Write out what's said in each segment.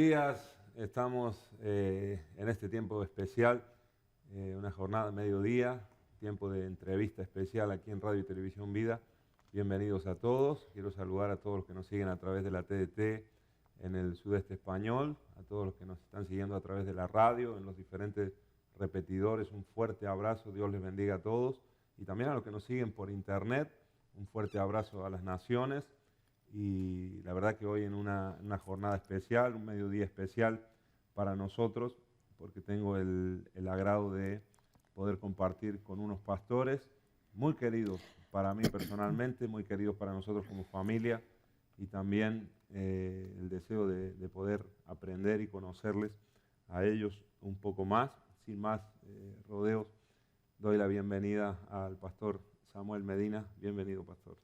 días. Estamos en este tiempo especial, una jornada de mediodía, tiempo de entrevista especial aquí en Radio y Televisión Vida. Bienvenidos a todos. Quiero saludar a todos los que nos siguen a través de la TDT en el sudeste español, a todos los que nos están siguiendo a través de la radio, en los diferentes repetidores. Un fuerte abrazo, Dios les bendiga a todos. Y también a los que nos siguen por internet, un fuerte abrazo a las naciones. Y la verdad que hoy en una jornada especial, un mediodía especial para nosotros, porque tengo el agrado de poder compartir con unos pastores muy queridos para mí personalmente, muy queridos para nosotros como familia, y también el deseo de poder aprender y conocerles a ellos un poco más. Sin más rodeos, doy la bienvenida al pastor Samuel Medina. Bienvenido, pastor.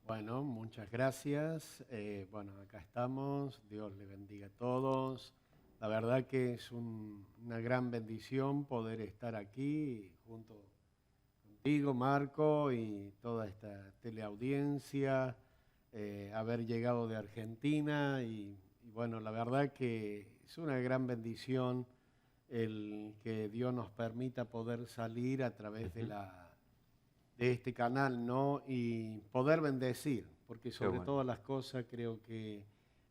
Bueno, muchas gracias. Bueno, acá estamos. Dios le bendiga a todos. La verdad que es una gran bendición poder estar aquí junto contigo, Marco, y toda esta teleaudiencia, haber llegado de Argentina y bueno, la verdad que es una gran bendición el que Dios nos permita poder salir a través de este canal, ¿no? Y poder bendecir, porque sobre todas las cosas creo que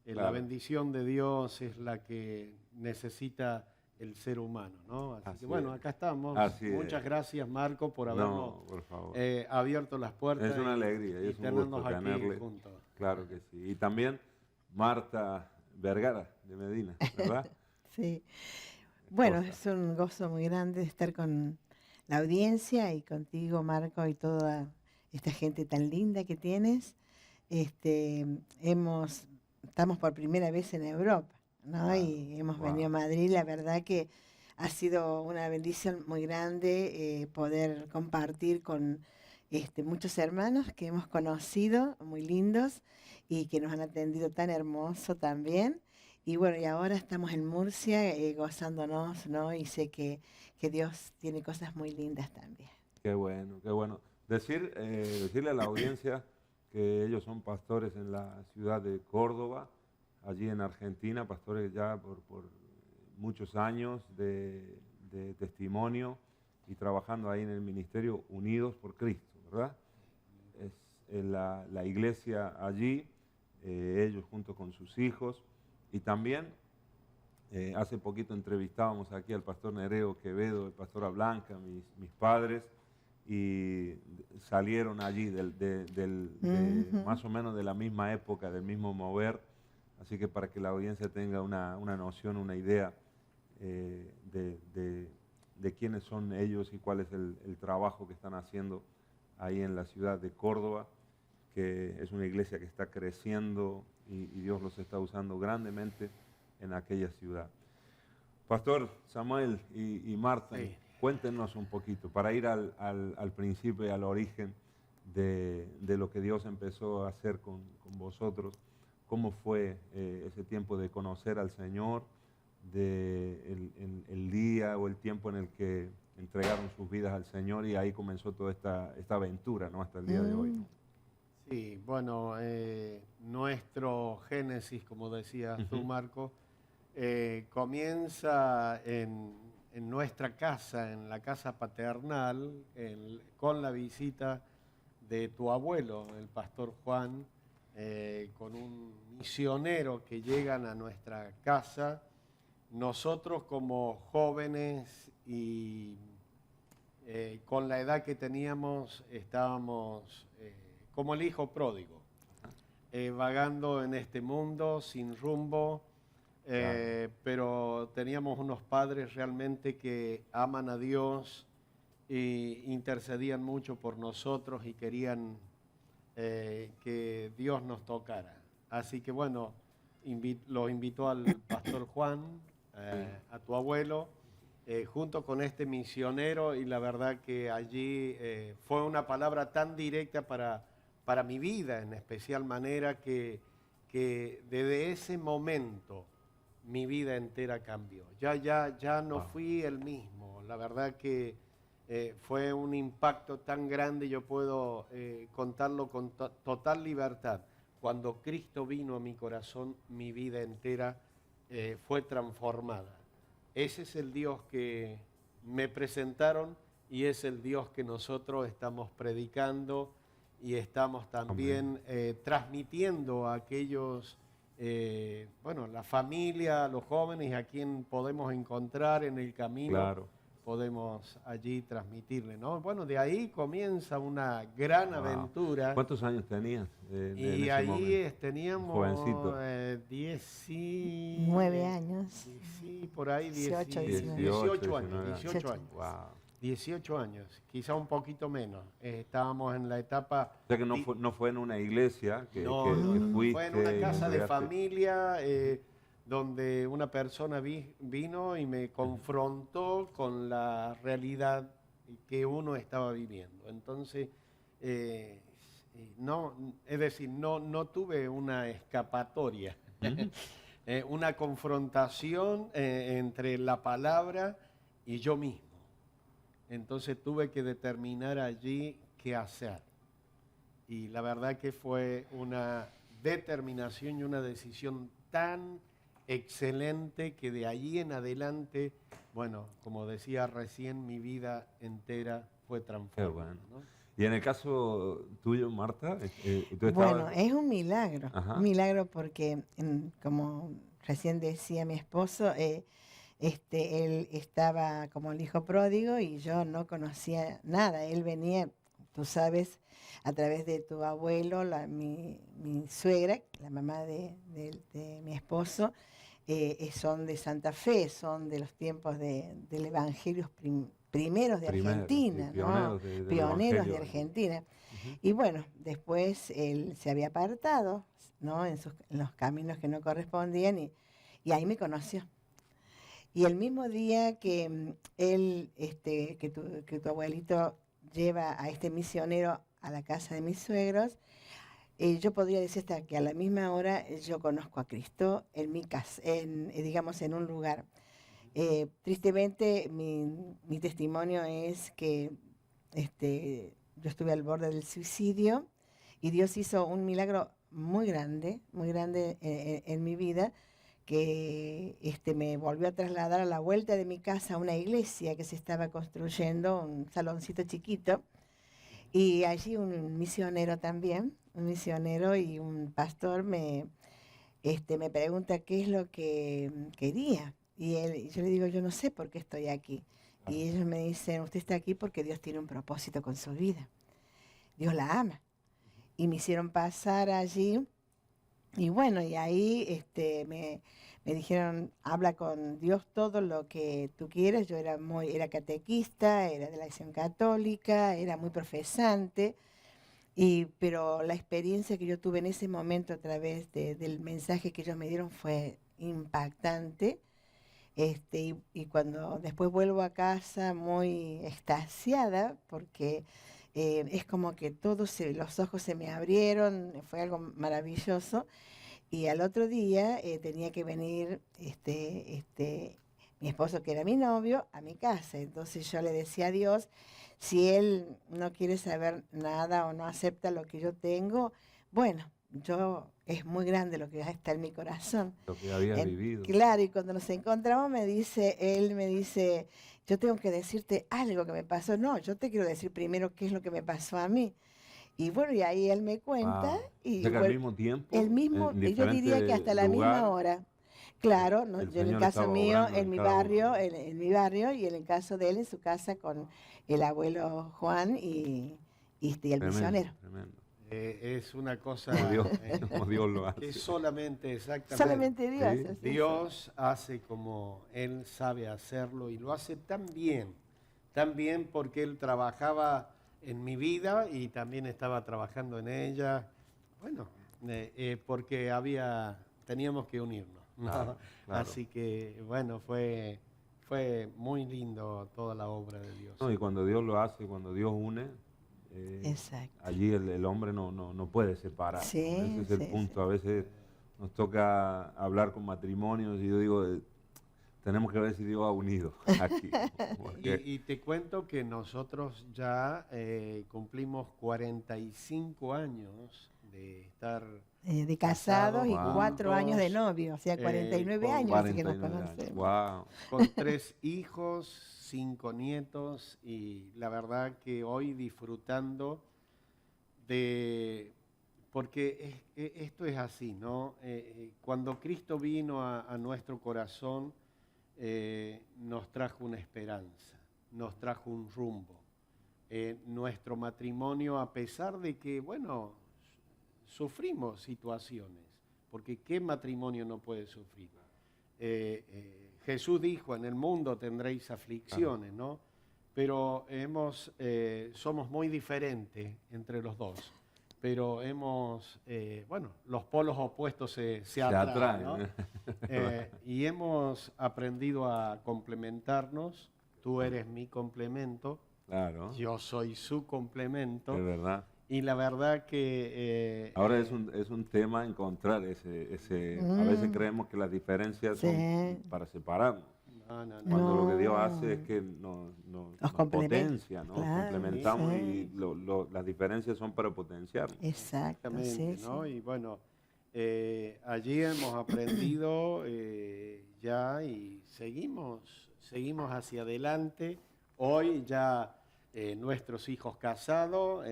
la bendición de Dios es la que necesita el ser humano, ¿no? Así que bueno, acá estamos. Muchas gracias, Marco, por habernos abierto las puertas. Es una alegría y es un gusto tenerle juntos. Claro que sí. Y también Marta Vergara de Medina, ¿verdad? Sí. Bueno, es un gozo muy grande estar con la audiencia y contigo, Marco, y toda esta gente tan linda que tienes. Estamos por primera vez en Europa, ¿no? Y hemos venido a Madrid. La verdad que ha sido una bendición muy grande poder compartir con muchos hermanos que hemos conocido, muy lindos, y que nos han atendido tan hermoso también. Y bueno, y ahora estamos en Murcia gozándonos, ¿no? Y sé que Dios tiene cosas muy lindas también. Qué bueno, qué bueno. Decirle a la audiencia que ellos son pastores en la ciudad de Córdoba, allí en Argentina, pastores ya por muchos años de testimonio y trabajando ahí en el ministerio Unidos por Cristo, ¿verdad? Es la iglesia allí, ellos junto con sus hijos. Y también hace poquito entrevistábamos aquí al pastor Nereo Quevedo, el pastor Blanca, mis padres, y salieron allí más o menos de la misma época, del mismo mover. Así que para que la audiencia tenga una noción, una idea de quiénes son ellos y cuál es el trabajo que están haciendo ahí en la ciudad de Córdoba, que es una iglesia que está creciendo y Dios los está usando grandemente en aquella ciudad. Pastor Samuel y Marta, cuéntenos un poquito, para ir al principio y al origen de lo que Dios empezó a hacer con vosotros. ¿Cómo fue ese tiempo de conocer al Señor, el día o el tiempo en el que entregaron sus vidas al Señor y ahí comenzó toda esta aventura, ¿no? Hasta el día de hoy, ¿no? Sí, bueno, nuestro génesis, como decías tú, Marco, comienza en nuestra casa, en la casa paternal, con la visita de tu abuelo, el pastor Juan, con un misionero que llegan a nuestra casa. Nosotros como jóvenes y con la edad que teníamos estábamos como el hijo pródigo, vagando en este mundo sin rumbo, pero teníamos unos padres realmente que aman a Dios e intercedían mucho por nosotros y querían que Dios nos tocara. Así que bueno, lo invitó al pastor Juan, a tu abuelo, junto con este misionero, y la verdad que allí fue una palabra tan directa para mi vida, en especial manera que desde ese momento mi vida entera cambió. Ya no fui el mismo. La verdad que fue un impacto tan grande, yo puedo contarlo con total libertad. Cuando Cristo vino a mi corazón, mi vida entera fue transformada. Ese es el Dios que me presentaron y es el Dios que nosotros estamos predicando y estamos también transmitiendo a aquellos, la familia, a los jóvenes, a quien podemos encontrar en el camino. Claro. Podemos allí transmitirle, ¿no? Bueno, de ahí comienza una gran aventura. ¿Cuántos años tenías? Y ahí teníamos jovencito. 19 años. Sí, por ahí 18 años. 18 años. Wow. 18 años, quizá un poquito menos. Estábamos en la etapa... O sea que no fue en una iglesia que fuiste. Fue en una casa de llegaste. familia donde una persona vino y me confrontó con la realidad que uno estaba viviendo. Entonces, no tuve una escapatoria, una confrontación entre la palabra y yo mismo. Entonces tuve que determinar allí qué hacer. Y la verdad que fue una determinación y una decisión tan excelente que de allí en adelante, bueno, como decía recién, mi vida entera fue transformada. Qué bueno. ¿No? Y en el caso tuyo, Marta, ¿tú Bueno, estabas? es un milagro. Ajá. Un milagro porque, como recién decía mi esposo, él estaba como el hijo pródigo y yo no conocía nada. Él venía, tú sabes, a través de tu abuelo, mi suegra, la mamá de mi esposo, son de Santa Fe, son de los tiempos del Evangelio primeros de Argentina, sí, ¿no? del Pioneros Evangelio. de Argentina. Ujú. Y bueno, después él se había apartado, ¿no? En los caminos que no correspondían y ahí me conoció. Y el mismo día que él, que tu abuelito lleva a este misionero a la casa de mis suegros, yo podría decir hasta que a la misma hora yo conozco a Cristo en mi casa, digamos, en un lugar. Tristemente, mi testimonio es que yo estuve al borde del suicidio y Dios hizo un milagro muy grande en mi vida, que me volvió a trasladar a la vuelta de mi casa a una iglesia que se estaba construyendo, un saloncito chiquito, y allí un misionero también, un misionero y un pastor me pregunta qué es lo que quería. Y yo le digo, yo no sé por qué estoy aquí. Y ellos me dicen, usted está aquí porque Dios tiene un propósito con su vida. Dios la ama. Y me hicieron pasar allí. Y bueno, y ahí me dijeron, habla con Dios todo lo que tú quieras. Yo era catequista, era de la acción católica, era muy profesante, pero la experiencia que yo tuve en ese momento a través del mensaje que ellos me dieron fue impactante. Y cuando después vuelvo a casa muy extasiada, porque es como que los ojos se me abrieron, fue algo maravilloso. Y al otro día tenía que venir mi esposo, que era mi novio, a mi casa. Entonces yo le decía a Dios, si él no quiere saber nada o no acepta lo que yo tengo, bueno, es muy grande lo que está en mi corazón. Lo que habías vivido. Claro, y cuando nos encontramos él me dice, yo tengo que decirte algo que me pasó. No, yo te quiero decir primero qué es lo que me pasó a mí. Y bueno, y ahí él me cuenta. Wow. Y O sea que bueno, al mismo tiempo, yo diría que hasta la misma hora. Claro, no, el yo en el Señor caso estaba mío, obrando en mi cada uno. barrio, en mi barrio, y en el caso de él, en su casa con el abuelo Juan y el Tremendo, misionero. tremendo. Es una cosa Como Dios lo hace. que solamente Solamente Dios. Sí. es eso. Dios hace como Él sabe hacerlo y lo hace tan bien porque Él trabajaba en mi vida y también estaba trabajando en ella, bueno, porque teníamos que unirnos, ¿no? Claro, claro. Así que, bueno, fue muy lindo toda la obra de Dios. No, y cuando Dios lo hace, cuando Dios une, Exacto. allí el hombre no puede separar. Sí, Ese es el sí, punto. sí. A veces nos toca hablar con matrimonios y yo digo, tenemos que ver si Dios ha unido aquí. Porque Y te cuento que nosotros ya cumplimos 45 años de estar de casados y Wow. 4 años de novio, o sea, 49 con años, así que nos 49 años. conocemos. Wow. con 3 hijos, 5 nietos y la verdad que hoy disfrutando porque esto es así, ¿no? Cuando Cristo vino a nuestro corazón, nos trajo una esperanza, nos trajo un rumbo. Nuestro matrimonio, a pesar de que, bueno, sufrimos situaciones, porque ¿qué matrimonio no puede sufrir? Jesús dijo, en el mundo tendréis aflicciones, ¿no? Pero somos muy diferentes entre los dos, pero bueno, los polos opuestos se atraen, ¿no? Y hemos aprendido a complementarnos. Tú eres mi complemento, Claro. yo soy su complemento. Es verdad. Y la verdad que... Ahora es un tema encontrar a veces creemos que las diferencias Sí. son para separarnos. no. Cuando lo que Dios No. hace es que nos complementa. potencia, ¿no? Claro, Complementamos sí. y las diferencias son para potenciarnos. Exacto, Exactamente, sí, ¿no? sí. Y bueno, allí hemos aprendido ya y seguimos hacia adelante. Hoy ya nuestros hijos casados,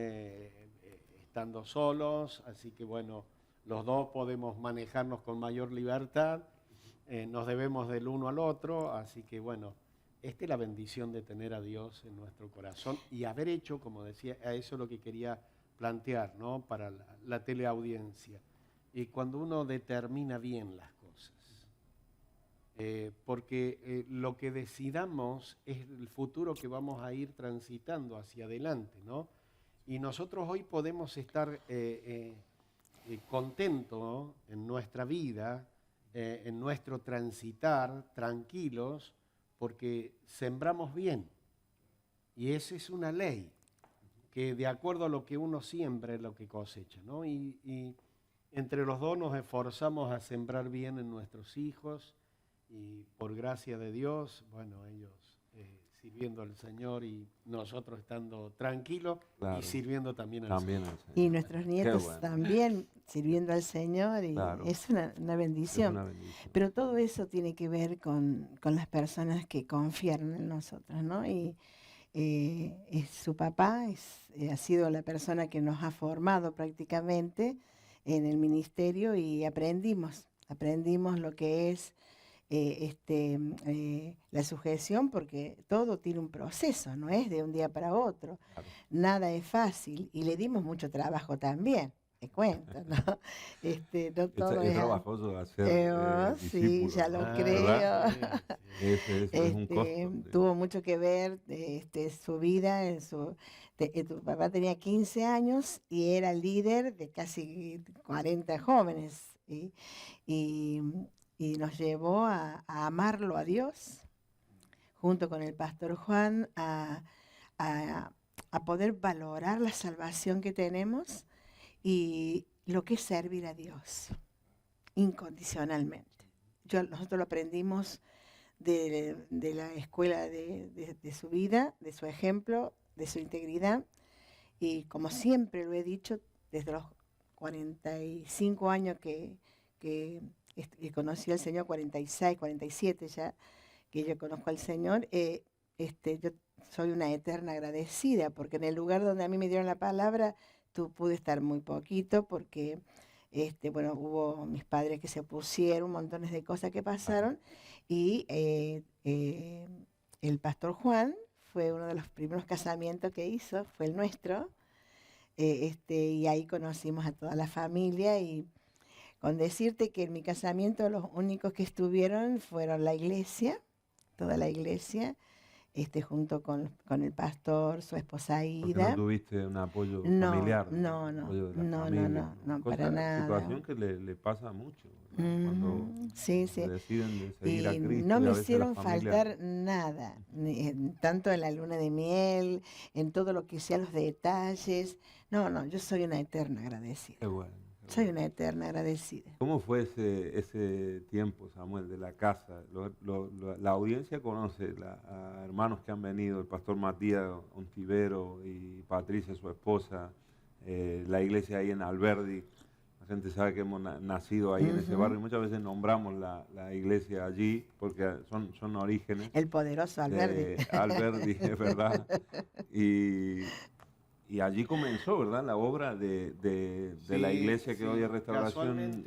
estando solos, así que bueno, los dos podemos manejarnos con mayor libertad, nos debemos del uno al otro, así que bueno, esta es la bendición de tener a Dios en nuestro corazón y haber hecho, como decía, a eso es lo que quería plantear, ¿no? Para la teleaudiencia. Y cuando uno determina bien las cosas, porque lo que decidamos es el futuro que vamos a ir transitando hacia adelante, ¿no? Y nosotros hoy podemos estar contentos, ¿no? En nuestra vida, en nuestro transitar, tranquilos, porque sembramos bien. Y esa es una ley, que de acuerdo a lo que uno siembra es lo que cosecha, ¿no? Y entre los dos nos esforzamos a sembrar bien en nuestros hijos y por gracia de Dios, bueno, ellos sirviendo al Señor y nosotros estando tranquilos Claro. y sirviendo también al También Señor. al Señor. Y nuestros nietos bueno. también sirviendo al Señor y Claro. es una Es bendición. una bendición. Pero todo eso tiene que ver con las personas que confían en nosotros, ¿no? Y su papá ha sido la persona que nos ha formado prácticamente en el ministerio y aprendimos lo que es la sujeción, porque todo tiene un proceso, no es de un día para otro. Claro. Nada es fácil y le dimos mucho trabajo también, te cuento, ¿no? No todo Es es... trabajoso hacer sí, discípulos, ya lo ¿no? creo. ¿Verdad? Es un costo. Tuvo mucho que ver su vida. Tu papá tenía 15 años y era líder de casi 40 jóvenes. Y nos llevó a amarlo a Dios, junto con el pastor Juan, a poder valorar la salvación que tenemos y lo que es servir a Dios incondicionalmente. Nosotros lo aprendimos de la escuela de su vida, de su ejemplo, de su integridad. Y como siempre lo he dicho, desde los 45 años que conocí al Señor, 46, 47 ya, que yo conozco al Señor, yo soy una eterna agradecida, porque en el lugar donde a mí me dieron la palabra, pude estar muy poquito, porque bueno, hubo mis padres que se opusieron, montones de cosas que pasaron, y el pastor Juan fue uno de los primeros casamientos que hizo, fue el nuestro, y ahí conocimos a toda la familia, y con decirte que en mi casamiento los únicos que estuvieron fueron la iglesia, toda la iglesia, junto con el pastor, su esposa Porque Ida. no tuviste un apoyo No, familiar. no, un no, apoyo de la no, familia, no, Cosa- para nada. Situación que le pasa mucho, ¿no? Cuando Sí, sí. deciden de seguir a Y Cristo. no y a me veces la hicieron familia- faltar nada, tanto en la luna de miel, en todo lo que sea los detalles. No, yo soy una eterna agradecida. Qué bueno, qué Soy bueno. una eterna agradecida. ¿Cómo fue ese tiempo, Samuel, de la casa? La audiencia conoce a hermanos que han venido, el pastor Matías Ontivero y Patricia, su esposa, la iglesia ahí en Alberdi. gente sabe que hemos nacido ahí en ese barrio y muchas veces nombramos la iglesia allí porque son orígenes. El poderoso Alberdi. Alberdi, es verdad. Y allí comenzó, ¿verdad? La obra de la iglesia que hoy es Restauración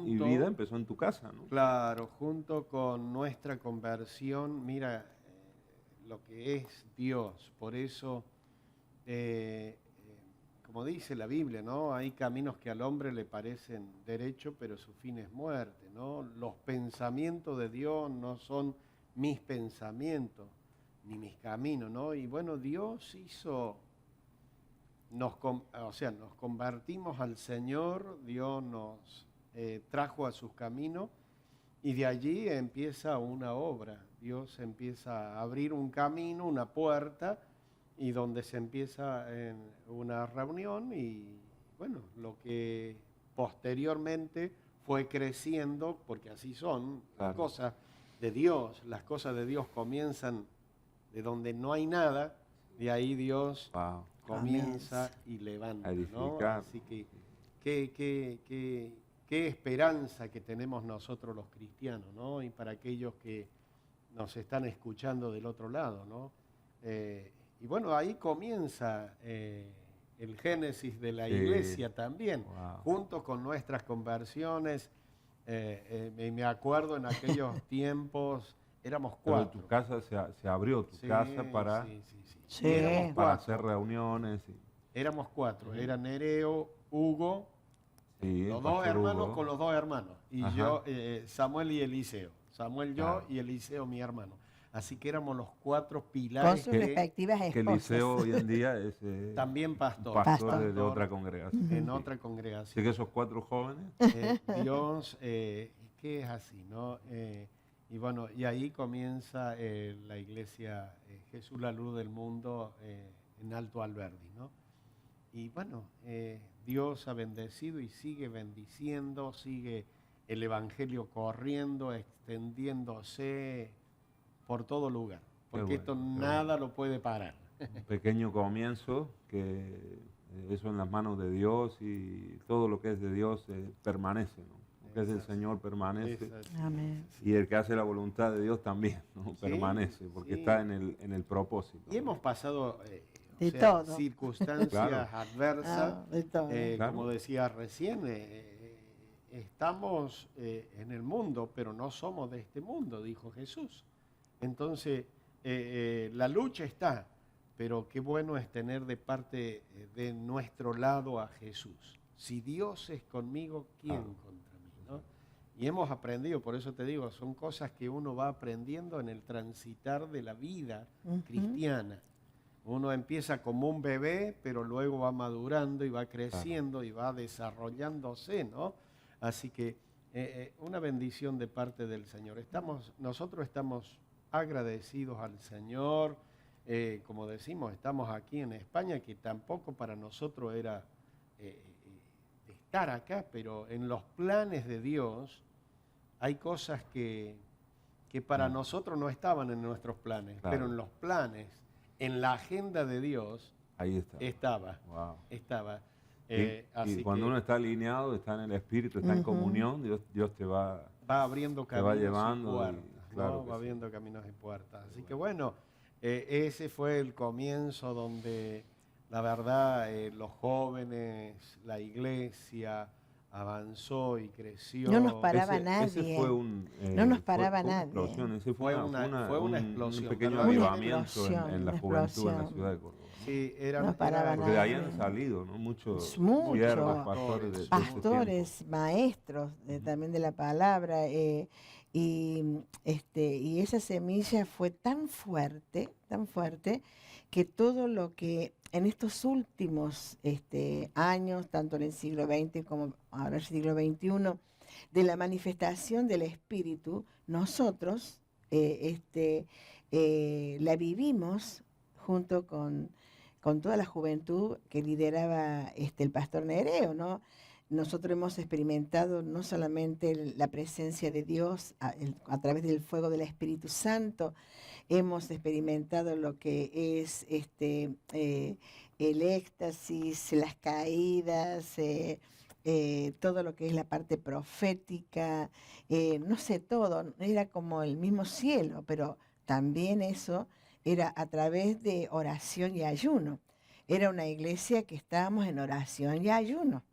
y Vida, empezó en tu casa, ¿no? Claro, junto con nuestra conversión, mira lo que es Dios. Por eso, como dice la Biblia, ¿no? Hay caminos que al hombre le parecen derecho, pero su fin es muerte, ¿no? Los pensamientos de Dios no son mis pensamientos, ni mis caminos, ¿no? Y bueno, Dios hizo... nos convertimos al Señor, Dios nos trajo a sus caminos y de allí empieza una obra. Dios empieza a abrir un camino, una puerta, y donde se empieza en una reunión y bueno, lo que posteriormente fue creciendo, porque así son las cosas de Dios. Las cosas de Dios comienzan de donde no hay nada, de ahí Dios... comienza y levanta, ¿no? Así que qué esperanza que tenemos nosotros los cristianos, ¿no? Y para aquellos que nos están escuchando del otro lado, ¿no? Y bueno, ahí comienza el génesis de la iglesia también, junto con nuestras conversiones. Me acuerdo en aquellos tiempos, éramos 4. Pero tu casa se abrió, tu casa para... Sí. Para hacer reuniones. Éramos 4, era Nereo, Hugo, los dos hermanos con los 2 hermanos, y yo, Samuel y Eliseo. Samuel yo y Eliseo mi hermano. Así que éramos los 4 pilares. Con sus respectivas esposas. Que Eliseo hoy en día es también pastor de otra congregación. En otra congregación. Así que esos 4 jóvenes. Dios, que es así, ¿no? Y bueno, y ahí comienza la iglesia Jesús la Luz del Mundo en Alto Alberdi, ¿no? Y bueno, Dios ha bendecido y sigue bendiciendo, sigue el evangelio corriendo, extendiéndose por todo lugar, porque esto nada lo puede parar. Un pequeño comienzo, que eso en las manos de Dios y todo lo que es de Dios permanece, ¿no? Que es del Señor permanece. Amén. Y el que hace la voluntad de Dios también, ¿no? Permanece, porque está en el propósito. Y hemos pasado todo. circunstancias adversas, de todo. como decía recién, estamos en el mundo, pero no somos de este mundo, dijo Jesús. Entonces, la lucha está, pero qué bueno es tener de parte de nuestro lado a Jesús. Si Dios es conmigo, ¿quién contra mí? ¿No? Y hemos aprendido, por eso te digo, son cosas que uno va aprendiendo en el transitar de la vida cristiana. Uno empieza como un bebé, pero luego va madurando y va creciendo y va desarrollándose, ¿no? Así que una bendición de parte del Señor. Nosotros estamos agradecidos al Señor. Como decimos, estamos aquí en España, que tampoco para nosotros era estar acá, pero en los planes de Dios hay cosas que para nosotros no estaban en nuestros planes, pero en los planes, en la agenda de Dios, ahí estaba. Estaba. Y cuando uno está alineado, está en el Espíritu, está en comunión, Dios te va abriendo caminos, te va llevando y puertas, ¿no? Va abriendo caminos y puertas. Así que bueno, ese fue el comienzo donde la verdad los jóvenes, la iglesia avanzó y creció. No nos paraba nadie. No nos paraba nadie. Fue una explosión. Un pequeño una avivamiento en la juventud en la ciudad de Córdoba. Sí, porque de ahí han salido, ¿no? Muchos siervos, pastores, maestros también de la palabra. Y esa semilla fue tan fuerte, que todo lo que en estos últimos años, tanto en el siglo XX como ahora en el siglo XXI, de la manifestación del Espíritu, nosotros la vivimos junto con toda la juventud que lideraba el pastor Nereo, ¿no? Nosotros hemos experimentado no solamente la presencia de Dios a través del fuego del Espíritu Santo, hemos experimentado lo que es el éxtasis, las caídas, todo lo que es la parte profética, no sé, todo, era como el mismo cielo, pero también eso era a través de oración y ayuno. Era una iglesia que estábamos en oración y ayuno,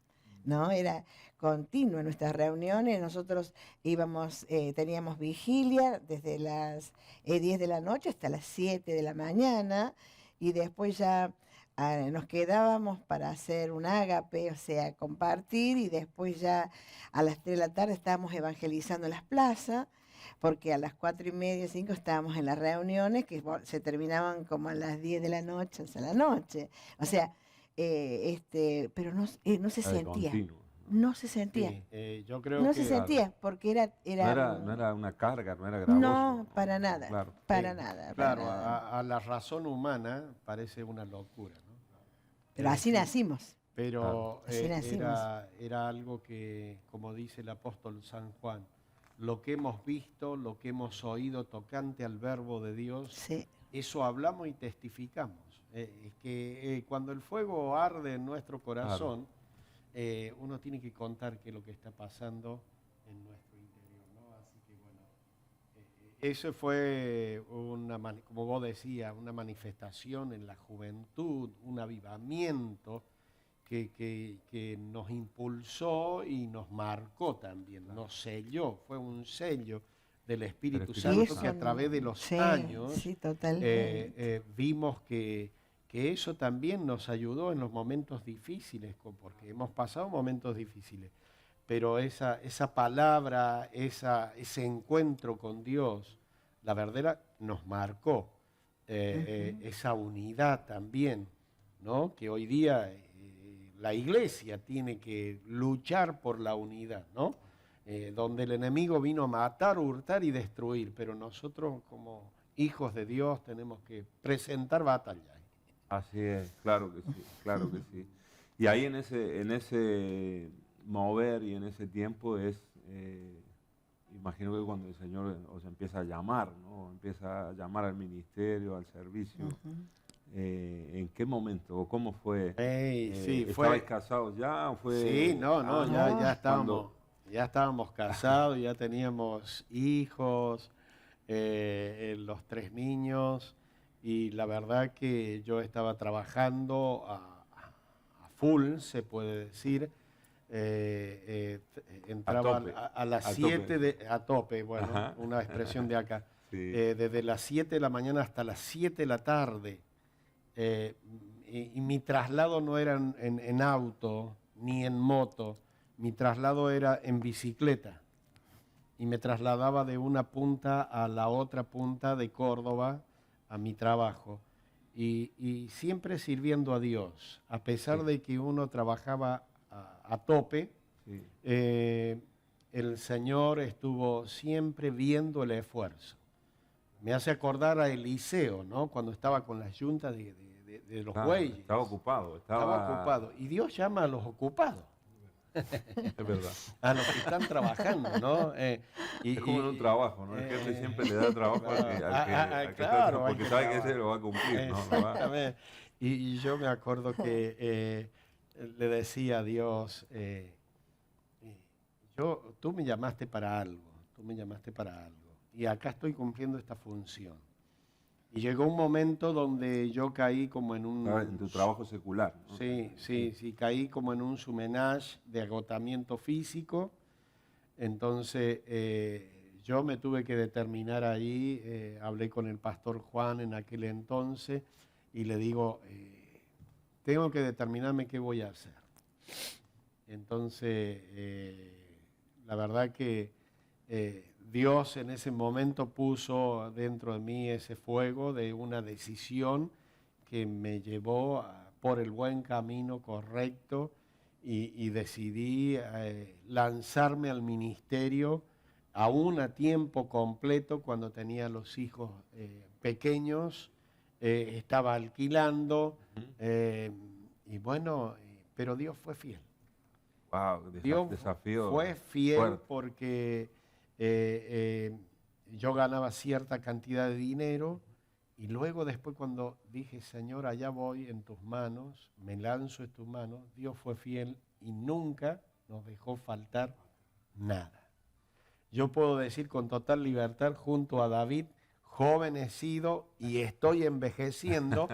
¿no? Era continua nuestras reuniones, nosotros íbamos, teníamos vigilia desde las 10 de la noche hasta las 7 de la mañana y después ya nos quedábamos para hacer un ágape, o sea, compartir y después ya a las 3 de la tarde estábamos evangelizando las plazas porque a las 4:30, 5 estábamos en las reuniones que se terminaban como a las 10 de la noche, 11 de la noche. O sea, pero no se Era de sentía, continuo, ¿no? no se sentía, Sí, yo creo no se que Claro. sentía porque No era una carga, no era no, gravoso. para nada, Claro. para nada, para claro, nada. a la razón humana parece una locura, ¿no? Pero Es así decir, nacimos, pero así nacimos. era algo que, como dice el apóstol San Juan, lo que hemos visto, lo que hemos oído tocante al verbo de Dios, Sí. eso hablamos y testificamos. Es que cuando el fuego arde en nuestro corazón, uno tiene que contar qué es lo que está pasando en nuestro interior, ¿no? Así que bueno, eso fue como vos decías, una manifestación en la juventud, un avivamiento que nos impulsó y nos marcó también, nos selló, fue un sello del Espíritu Y Santo eso, que a través de los sí, años sí, totalmente. vimos que eso también nos ayudó en los momentos difíciles, porque hemos pasado momentos difíciles, pero esa palabra, ese encuentro con Dios, la verdad nos marcó, esa unidad también, ¿no? Que hoy día la iglesia tiene que luchar por la unidad, ¿no? Donde el enemigo vino a matar, hurtar y destruir, pero nosotros como hijos de Dios tenemos que presentar batalla. Así es, claro que sí, claro que sí. Y ahí en ese mover y en ese tiempo imagino que cuando el Señor os empieza a llamar, ¿no? Empieza a llamar al ministerio, al servicio. ¿En qué momento o cómo fue? Sí, ¿Estabais casados ya o fue? Sí, no, ya cuando- estábamos casados, ya teníamos hijos, los 3 niños, y la verdad que yo estaba trabajando a full, se puede decir. Entraba tope, a las al 7 tope. a tope, bueno, Ajá. una expresión de acá. Sí. Desde las 7 de la mañana hasta las 7 de la tarde. Y mi traslado no era en auto ni en moto, mi traslado era en bicicleta. Y me trasladaba de una punta a la otra punta de Córdoba a mi trabajo. Y siempre sirviendo a Dios, a pesar de que uno trabajaba a tope, Sí. el Señor estuvo siempre viendo el esfuerzo. Me hace acordar a Eliseo, ¿no? Cuando estaba con las yuntas de los Claro, bueyes. estaba ocupado. Estaba ocupado. Y Dios llama a los ocupados, Es verdad. a los que están trabajando, ¿no? Es como en un trabajo, ¿no? El jefe siempre le da trabajo al que está claro, hay porque que sabe que trabajar. ese lo va a cumplir, ¿no? Exactamente. Y yo me acuerdo que le decía a Dios, tú me llamaste para algo, tú me llamaste para algo. Y acá estoy cumpliendo esta función. Y llegó un momento donde yo caí como en un... En tu trabajo secular, ¿no? Sí, caí como en un sumenage de agotamiento físico. Entonces yo me tuve que determinar ahí, hablé con el pastor Juan en aquel entonces y le digo, tengo que determinarme qué voy a hacer. Entonces, la verdad que Dios en ese momento puso dentro de mí ese fuego de una decisión que me llevó por el buen camino correcto y decidí lanzarme al ministerio aún a tiempo completo cuando tenía los hijos pequeños, estaba alquilando y bueno, pero Dios fue fiel. Wow, Dios desafío fue fiel fuerte. porque yo ganaba cierta cantidad de dinero y luego después cuando dije, Señor, allá voy en tus manos, me lanzo en tus manos, Dios fue fiel y nunca nos dejó faltar nada. Yo puedo decir con total libertad, junto a David, joven he sido y estoy envejeciendo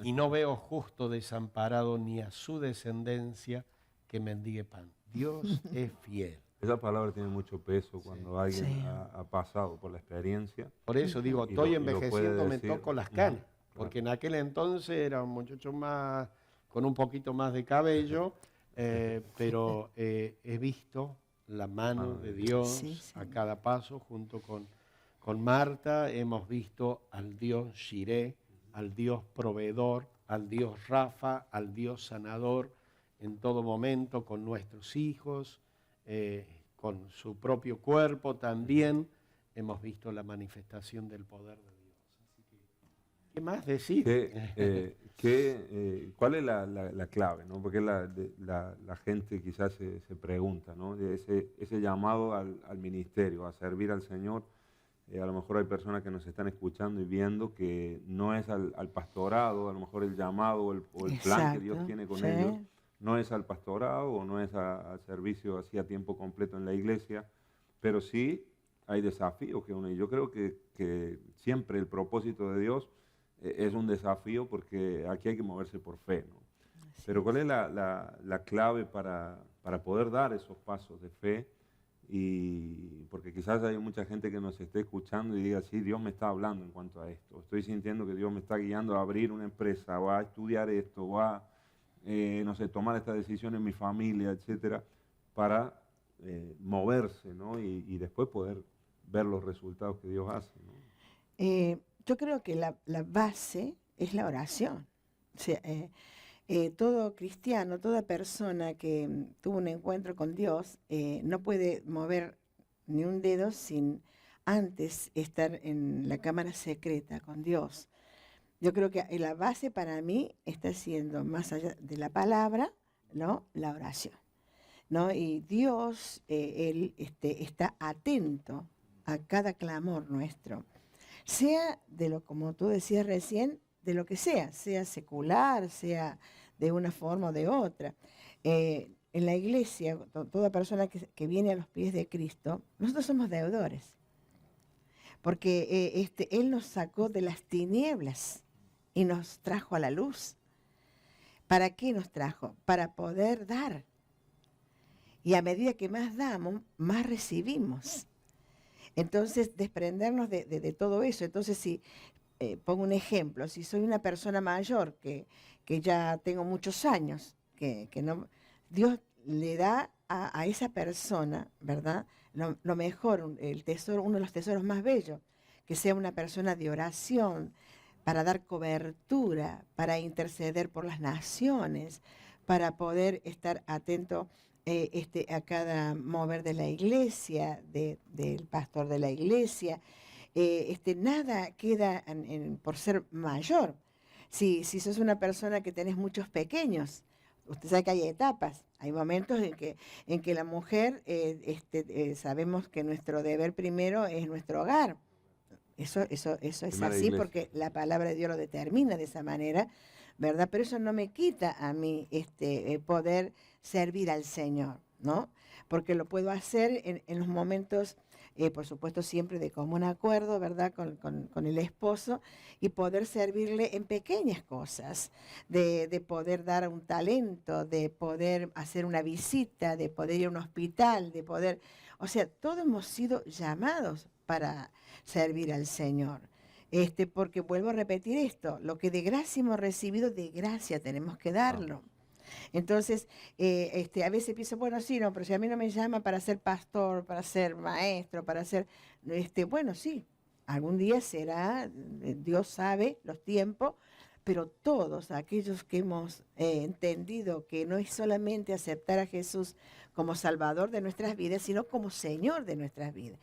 y no veo justo desamparado ni a su descendencia que mendigue pan. Dios es fiel. Esa palabra tiene mucho peso cuando alguien Sí. ha pasado por la experiencia. Por eso digo, Y estoy lo puede envejeciendo, me decir. toco las canas. Claro. Porque en aquel entonces era un muchacho más, con un poquito más de cabello, pero he visto la mano de Dios Sí, sí. a cada paso. Junto con Marta hemos visto al Dios Shiré, al Dios proveedor, al Dios Rafa, al Dios sanador en todo momento, con nuestros hijos, con su propio cuerpo también. Hemos visto la manifestación del poder de Dios. Así que, ¿qué más decir? ¿Cuál es la clave? ¿No? Porque la gente quizás se pregunta, ¿no? Ese llamado al ministerio, a servir al Señor. A lo mejor hay personas que nos están escuchando y viendo que no es al pastorado, a lo mejor el llamado o el plan que Dios Exacto, tiene con sí. ellos, no es al pastorado o no es al servicio así a tiempo completo en la iglesia, pero sí hay desafíos que uno, y yo creo que siempre el propósito de Dios es un desafío porque aquí hay que moverse por fe, ¿no? Pero ¿cuál es la clave para poder dar esos pasos de fe? Y porque quizás hay mucha gente que nos esté escuchando y diga, sí, Dios me está hablando en cuanto a esto. Estoy sintiendo que Dios me está guiando a abrir una empresa, o a estudiar esto, o a, no sé, tomar esta decisión en mi familia, etcétera, para moverse, ¿no? Y después poder ver los resultados que Dios hace, ¿no? Yo creo que la base es la oración. O sea, todo cristiano, toda persona que tuvo un encuentro con Dios, no puede mover ni un dedo sin antes estar en la cámara secreta con Dios. Yo creo que la base para mí está siendo, más allá de la palabra, ¿no?, la oración, ¿no? Y Dios, Él está atento a cada clamor nuestro, sea de lo, como tú decías recién, de lo que sea secular, sea de una forma o de otra. En la iglesia, toda persona que viene a los pies de Cristo, nosotros somos deudores, porque Él nos sacó de las tinieblas y nos trajo a la luz. ¿Para qué nos trajo? Para poder dar. Y a medida que más damos, más recibimos. Entonces, desprendernos de todo eso. Entonces, si pongo un ejemplo, si soy una persona mayor que ya tengo muchos años, que no, Dios le da a esa persona, ¿verdad?, lo mejor, el tesoro, uno de los tesoros más bellos, que sea una persona de oración, para dar cobertura, para interceder por las naciones, para poder estar atento a cada mover de la iglesia, del pastor de la iglesia. Nada queda por ser mayor. Si sos una persona que tenés muchos pequeños, usted sabe que hay etapas, hay momentos en que la mujer, sabemos que nuestro deber primero es nuestro hogar. Eso es Primera así iglesia. porque la palabra de Dios lo determina de esa manera, ¿verdad? Pero eso no me quita a mí poder servir al Señor, ¿no? Porque lo puedo hacer en los momentos, por supuesto, siempre de común acuerdo, ¿verdad?, con el esposo, y poder servirle en pequeñas cosas, de poder dar un talento, de poder hacer una visita, de poder ir a un hospital, de poder... O sea, todos hemos sido llamados para servir al Señor. Porque vuelvo a repetir esto, lo que de gracia hemos recibido, de gracia tenemos que darlo. Entonces, a veces pienso, bueno, sí, no, pero si a mí no me llama para ser pastor, para ser maestro, para ser, bueno, sí, algún día será, Dios sabe los tiempos, pero todos aquellos que hemos entendido que no es solamente aceptar a Jesús como Salvador de nuestras vidas, sino como Señor de nuestras vidas.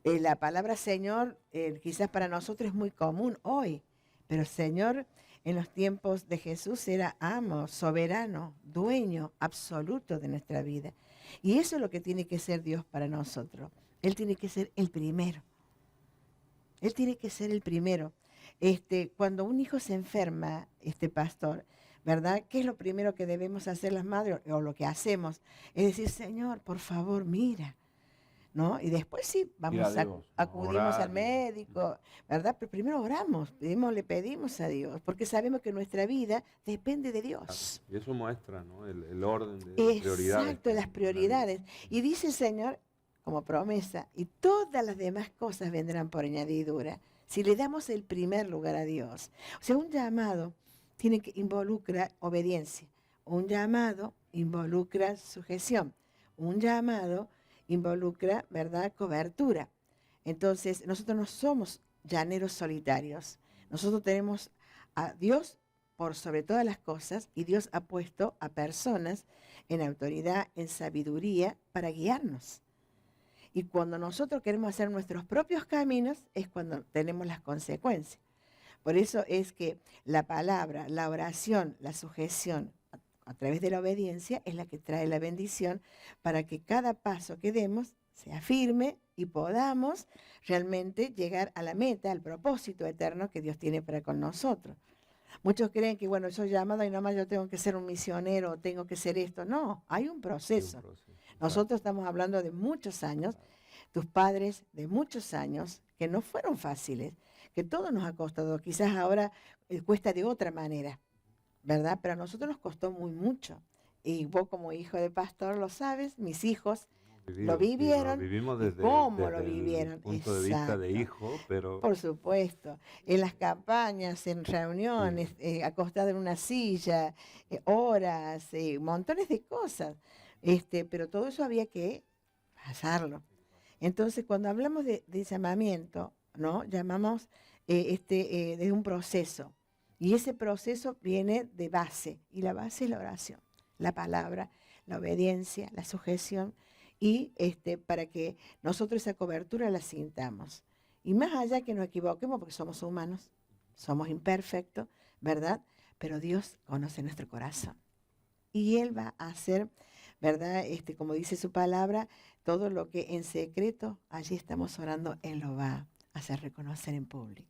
La palabra Señor quizás para nosotros es muy común hoy, pero Señor en los tiempos de Jesús era amo, soberano, dueño absoluto de nuestra vida. Y eso es lo que tiene que ser Dios para nosotros. Él tiene que ser el primero. Él tiene que ser el primero. Cuando un hijo se enferma, pastor, ¿verdad? ¿Qué es lo primero que debemos hacer las madres o lo que hacemos? Es decir, Señor, por favor, mira, ¿no? Y después sí, Ir a vamos Dios, acudimos al orar. médico, ¿verdad? Pero primero oramos, le pedimos a Dios, porque sabemos que nuestra vida depende de Claro. Dios. Y eso muestra, ¿no?, el orden de prioridades. Exacto, las en la vida. prioridades. Y dice el Señor, como promesa, y todas las demás cosas vendrán por añadidura, si le damos el primer lugar a Dios. O sea, un llamado tiene que involucrar obediencia, un llamado involucra sujeción, un llamado involucra, ¿verdad?, cobertura. Entonces, nosotros no somos llaneros solitarios. Nosotros tenemos a Dios por sobre todas las cosas y Dios ha puesto a personas en autoridad, en sabiduría, para guiarnos. Y cuando nosotros queremos hacer nuestros propios caminos es cuando tenemos las consecuencias. Por eso es que la palabra, la oración, la sujeción a través de la obediencia es la que trae la bendición para que cada paso que demos sea firme y podamos realmente llegar a la meta, al propósito eterno que Dios tiene para con nosotros. Muchos creen que, bueno, soy llamado y nomás yo tengo que ser un misionero, tengo que ser esto. No, hay un proceso. Nosotros estamos hablando de muchos años, tus padres de muchos años, que no fueron fáciles, que todo nos ha costado. Quizás ahora cuesta de otra manera, ¿verdad? Pero a nosotros nos costó muy mucho. Y vos como hijo de pastor lo sabes, mis hijos lo vivieron. Lo vivimos y desde, cómo desde lo vivieron. el punto de vista de hijo, pero Por supuesto. En las campañas, en reuniones, acostado en una silla, horas, montones de cosas. Pero todo eso había que pasarlo. Entonces, cuando hablamos de llamamiento, ¿no? Llamamos de un proceso. Y ese proceso viene de base. Y la base es la oración, la palabra, la obediencia, la sujeción. Y para que nosotros esa cobertura la sintamos. Y más allá que nos equivoquemos, porque somos humanos, somos imperfectos, ¿verdad? Pero Dios conoce nuestro corazón. Y Él va a hacer, ¿verdad? Como dice su palabra, todo lo que en secreto, allí estamos orando, Él lo va a hacer reconocer en público.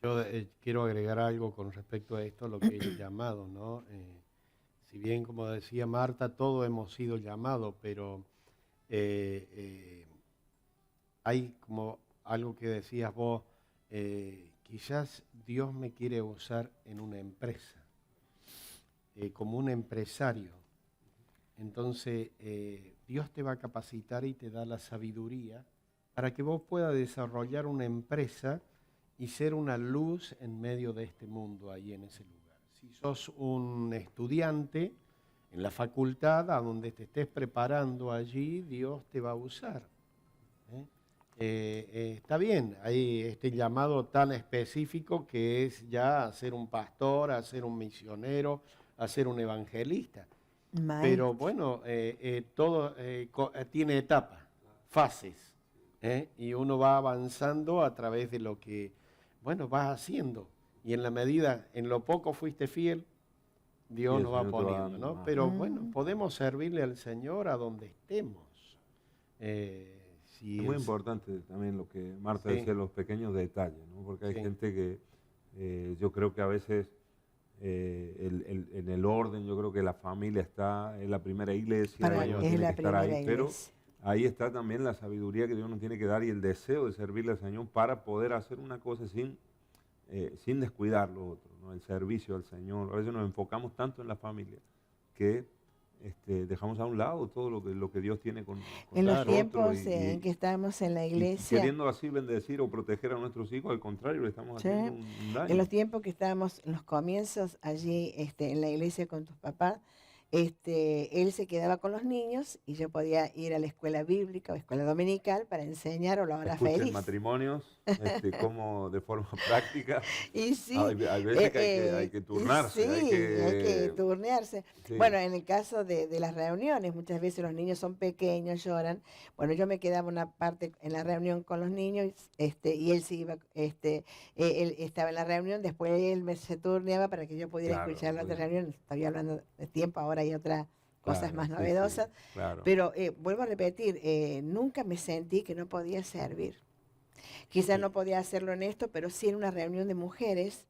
Yo quiero agregar algo con respecto a esto, lo que es el llamado, ¿no? Si bien, como decía Marta, todos hemos sido llamados, pero hay como algo que decías vos, quizás Dios me quiere usar en una empresa, como un empresario. Entonces, Dios te va a capacitar y te da la sabiduría para que vos puedas desarrollar una empresa y ser una luz en medio de este mundo, ahí en ese lugar. Si sos un estudiante en la facultad, a donde te estés preparando allí, Dios te va a usar. Está bien, hay este llamado tan específico que es ya a ser un pastor, a ser un misionero, a ser un evangelista. Maestro. Pero bueno, todo tiene etapas, fases, y uno va avanzando a través de lo que, bueno, vas haciendo. Y en la medida, en lo poco fuiste fiel, Dios nos va poniendo, ¿no? Pero bueno, podemos servirle al Señor a donde estemos. Es muy importante también lo que Marta decía, los pequeños detalles, ¿no? Porque hay gente que yo creo que a veces en el orden, yo creo que la familia está en la primera iglesia, uno tiene que estar ahí, pero ahí está también la sabiduría que Dios nos tiene que dar y el deseo de servirle al Señor para poder hacer una cosa sin descuidar lo otro, ¿no? El servicio al Señor. A veces nos enfocamos tanto en la familia que dejamos a un lado todo lo que Dios tiene con en los nosotros tiempos en que estamos en la iglesia. Y queriendo así bendecir o proteger a nuestros hijos, al contrario, le estamos haciendo un daño. En los tiempos que estábamos, en los comienzos allí en la iglesia con tus papás, él se quedaba con los niños y yo podía ir a la escuela bíblica o escuela dominical para enseñar o la hora feliz. Matrimonios, como de forma práctica. Y sí, hay veces que hay que turnarse. Sí, hay que turnearse. Sí. Bueno, en el caso de las reuniones, muchas veces los niños son pequeños, lloran. Bueno, yo me quedaba una parte en la reunión con los niños y él se iba, él estaba en la reunión, después él se turneaba para que yo pudiera escuchar la otra reunión. Estoy hablando de tiempo, ahora hay otras cosas más novedosas. Claro. Pero vuelvo a repetir, nunca me sentí que no podía servir. Quizás no podía hacerlo en esto, pero sí en una reunión de mujeres,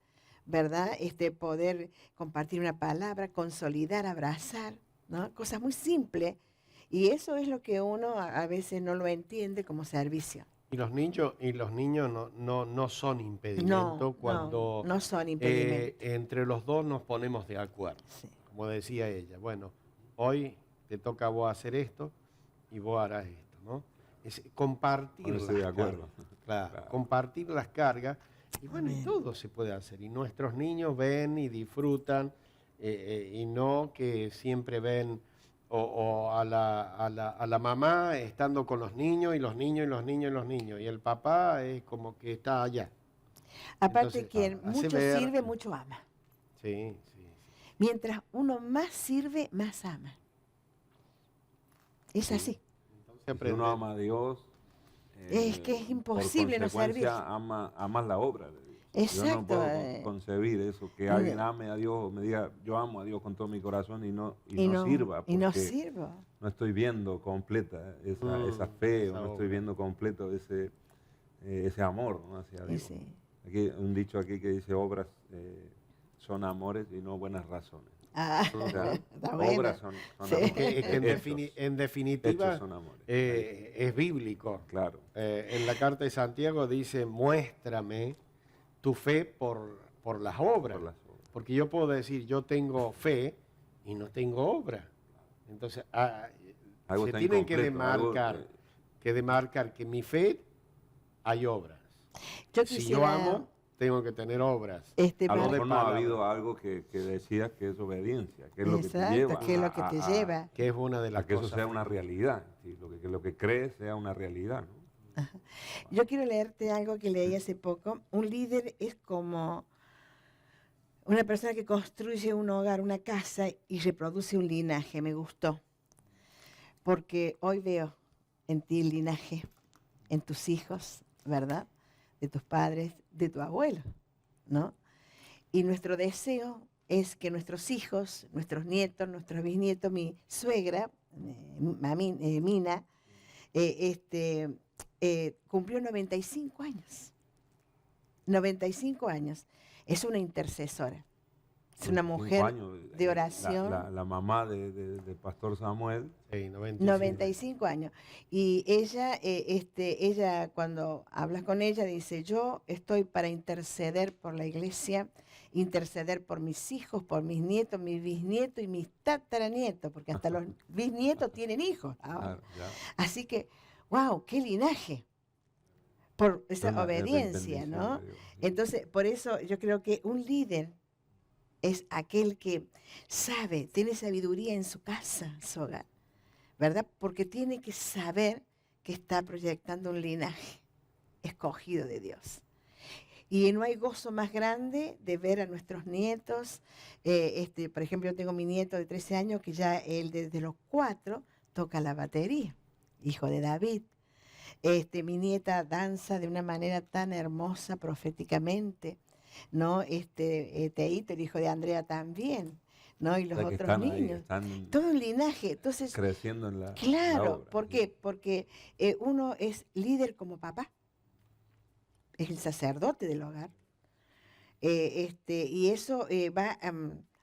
¿verdad? Poder compartir una palabra, consolidar, abrazar, ¿no? Cosas muy simples. Y eso es lo que uno a veces no lo entiende como servicio. Y los niños no son impedimento No, cuando no son impedimentos. entre los dos nos ponemos de acuerdo. Sí. Como decía ella, bueno, hoy te toca a vos hacer esto y vos harás esto, ¿no? Es compartir Ponerse las de acuerdo. cargas. Claro, Claro. compartir las cargas. Y bueno, y Amén. todo se puede hacer. Y nuestros niños ven y disfrutan y no que siempre ven o a la mamá estando con los niños y los niños y los niños y los niños. Y el papá es como que está allá. Aparte Entonces, que hace mucho ver- sirve, mucho ama. Sí, sí, sí. Mientras uno más sirve, más ama. Es Sí. así. Entonces Si aprende. uno ama a Dios, Es que es imposible no por consecuencia, servir. amas la obra de Dios. Yo no Exacto. puedo concebir eso, que alguien ame a Dios o me diga, yo amo a Dios con todo mi corazón y no sirva, Y no porque sirvo. no estoy viendo completa esa Mm, fe, esa o no estoy obra. viendo completo ese amor, ¿no?, hacia Y Dios. sí. Aquí, un dicho aquí que dice, obras son amores y no buenas razones. Ah, O sea, está bueno. obras son Sí. amores. Es que Hechos, en definitiva hechos son amores. es bíblico. Claro. En la carta de Santiago dice, muéstrame tu fe por las obras. Por las obras. Porque yo puedo decir, yo tengo fe y no tengo obra. Entonces, Algo se está tienen que incompleto, demarcar que mi fe hay obras. Yo Si quisiera, yo amo, tengo que tener obras. A lo no de mejor no ha palabra. habido algo que decías que es obediencia, que es lo que te exacto, lleva que es lo que te lleva. Que es una de las a que eso cosas. sea una realidad, ¿sí? Que lo que crees sea una realidad, ¿no? Yo quiero leerte algo que leí hace poco. Un líder es como una persona que construye un hogar, una casa y reproduce un linaje. Me gustó. Porque hoy veo en ti el linaje, en tus hijos, ¿verdad? De tus padres, de tu abuelo, ¿no? Y nuestro deseo es que nuestros hijos, nuestros nietos, nuestros bisnietos, mi suegra, Mina, cumplió 95 años. 95 años. Es una intercesora. Es una 25 mujer años, de oración. La mamá del pastor Samuel, Sí, 95 años. Y ella cuando hablas con ella dice, yo estoy para interceder por la iglesia, interceder por mis hijos, por mis nietos, mis bisnietos y mis tataranietos, porque hasta los bisnietos tienen hijos ahora. claro, ya. Así que, wow, qué linaje, por esa Es una obediencia, bendición ¿no? de Dios, sí. Entonces, por eso yo creo que un líder es aquel que sabe, tiene sabiduría en su casa, en su hogar, ¿verdad? Porque tiene que saber que está proyectando un linaje escogido de Dios. Y no hay gozo más grande de ver a nuestros nietos. Por ejemplo, yo tengo mi nieto de 13 años que ya él desde los 4 toca la batería, hijo de David. Mi nieta danza de una manera tan hermosa proféticamente, ¿no? Teito, el hijo de Andrea también, ¿no? Y O los sea, que otros están ahí, niños. están Todo un linaje. Entonces, creciendo en la claro, obra. ¿por qué? Porque uno es líder como papá, es el sacerdote del hogar, y eso va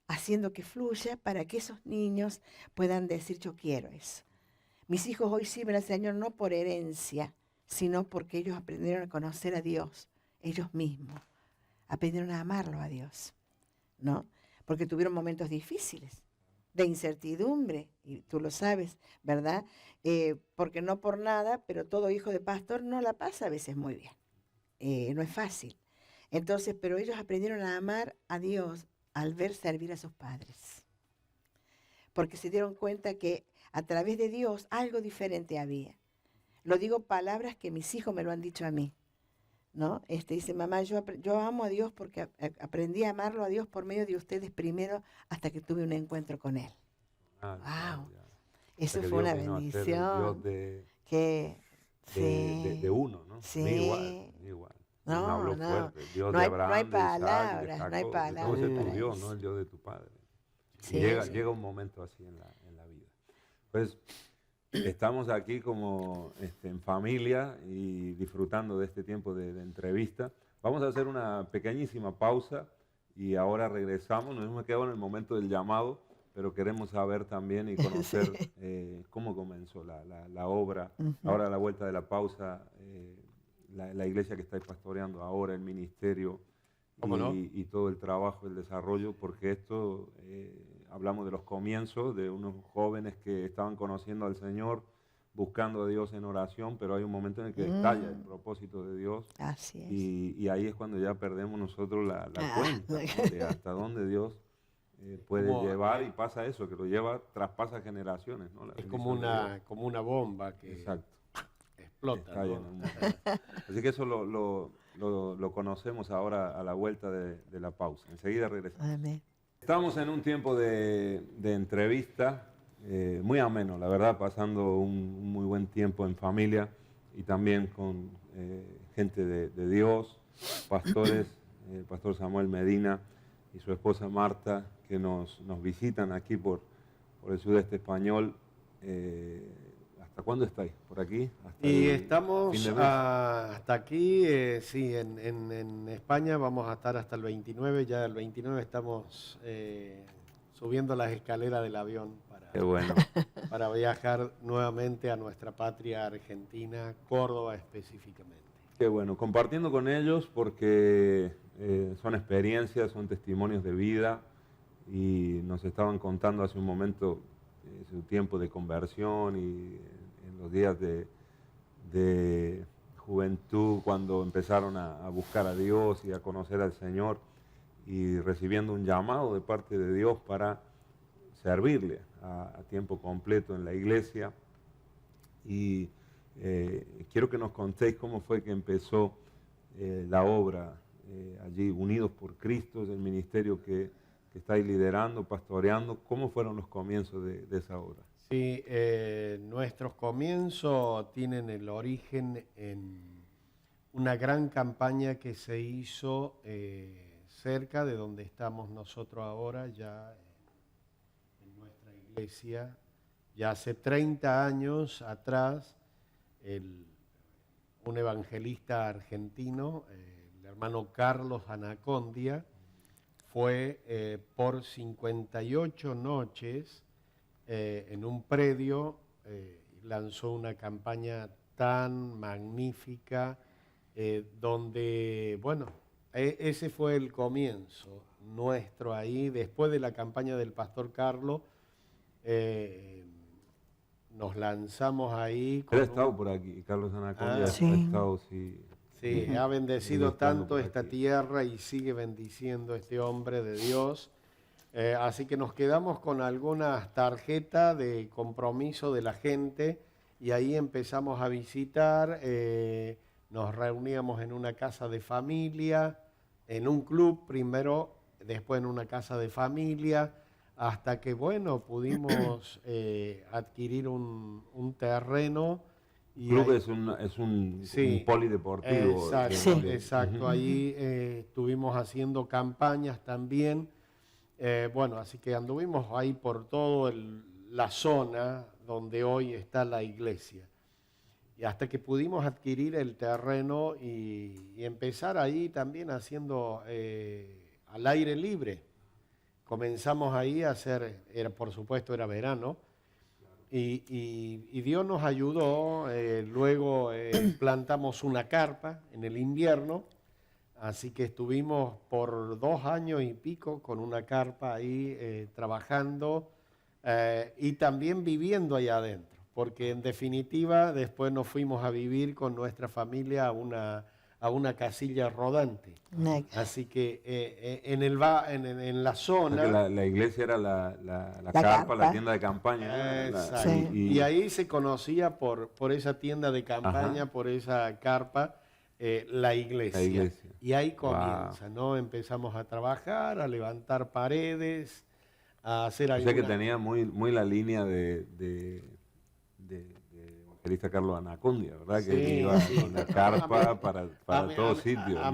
haciendo que fluya para que esos niños puedan decir, yo quiero eso. Mis hijos hoy sirven al Señor no por herencia, sino porque ellos aprendieron a conocer a Dios, ellos mismos, aprendieron a amarlo a Dios, ¿no? Porque tuvieron momentos difíciles, de incertidumbre, y tú lo sabes, ¿verdad? Porque no por nada, pero todo hijo de pastor no la pasa a veces muy bien. No es fácil. Entonces, pero ellos aprendieron a amar a Dios al ver servir a sus padres. Porque se dieron cuenta que a través de Dios algo diferente había. Lo digo palabras que mis hijos me lo han dicho a mí, ¿no? Dice, mamá, yo amo a Dios porque aprendí a amarlo a Dios por medio de ustedes primero hasta que tuve un encuentro con Él. Wow. Eso fue una bendición. De uno, ¿no? Sí. Igual. No, Me habló no. fuerte. Dios No de hay Abraham, de Isaac, de palabras, Jacob. no hay palabras Entonces tu para Dios, eso. no el Dios de tu padre. Sí, Y sí. llega un momento así en la vida. Pues estamos aquí como en familia y disfrutando de este tiempo de entrevista. Vamos a hacer una pequeñísima pausa y ahora regresamos, nos hemos quedado en el momento del llamado, pero queremos saber también y conocer cómo comenzó la obra, ahora a la vuelta de la pausa, la iglesia que estáis pastoreando ahora, el ministerio y todo el trabajo, el desarrollo, porque esto, hablamos de los comienzos, de unos jóvenes que estaban conociendo al Señor, buscando a Dios en oración, pero hay un momento en el que estalla el propósito de Dios. Así es. Y ahí es cuando ya perdemos nosotros la cuenta, ¿no? De hasta dónde Dios puede llevar, y pasa eso, que lo lleva, traspasa generaciones, ¿no? Es como una bomba que explota, ¿no? Así que eso lo conocemos ahora a la vuelta de la pausa. Enseguida regresamos. Amén. Estamos en un tiempo de entrevista muy ameno, la verdad, pasando un muy buen tiempo en familia y también con gente de Dios, pastores, el pastor Samuel Medina y su esposa Marta, que nos visitan aquí por el sudeste español. ¿Hasta cuándo estáis? ¿Por aquí? ¿Hasta y estamos hasta aquí, sí, en España vamos a estar hasta el 29, ya el 29 estamos subiendo las escaleras del avión Qué bueno. para viajar nuevamente a nuestra patria argentina, Córdoba específicamente. Qué bueno, compartiendo con ellos porque son experiencias, son testimonios de vida, y nos estaban contando hace un momento su tiempo de conversión y en los días de juventud, cuando empezaron a buscar a Dios y a conocer al Señor, y recibiendo un llamado de parte de Dios para servirle a tiempo completo en la iglesia. Y quiero que nos contéis cómo fue que empezó la obra allí, Unidos por Cristo, es el ministerio que estáis liderando, pastoreando. ¿Cómo fueron los comienzos de esa obra? Sí, nuestros comienzos tienen el origen en una gran campaña que se hizo cerca de donde estamos nosotros ahora, ya en nuestra iglesia. Ya hace 30 años atrás, un evangelista argentino, el hermano Carlos Anacondia, fue por 58 noches en un predio, lanzó una campaña tan magnífica donde, bueno, ese fue el comienzo nuestro ahí. Después de la campaña del pastor Carlos, nos lanzamos ahí. Él ha estado por aquí, Carlos Anacondia sí. ha estado, sí. Sí, ha bendecido tanto esta tierra y sigue bendiciendo este hombre de Dios. Así que nos quedamos con algunas tarjetas de compromiso de la gente y ahí empezamos a visitar. Nos reuníamos en una casa de familia, en un club primero, después en una casa de familia, hasta que, bueno, pudimos adquirir un terreno. El club es un polideportivo. Exacto, sí. Exacto. Ahí estuvimos haciendo campañas también. Bueno, así que anduvimos ahí por toda la zona donde hoy está la iglesia. Y hasta que pudimos adquirir el terreno y empezar ahí también haciendo al aire libre. Comenzamos ahí a hacer, por supuesto era verano, y Dios nos ayudó. Luego plantamos una carpa en el invierno, así que estuvimos por 2 años y pico con una carpa ahí trabajando y también viviendo allá adentro, porque en definitiva después nos fuimos a vivir con nuestra familia a una casilla rodante. Así que en la zona... La iglesia era la carpa, la tienda de campaña. Exacto. Y ahí se conocía por esa tienda de campaña, ajá, por esa carpa, la iglesia. Y ahí comienza, ¿no? Empezamos a trabajar, a levantar paredes, a hacer alguna... O sea que tenía muy la línea de evangelista Carlos Anacondia, ¿verdad? Sí, que iba con la carpa para todos sitios, ¿no? A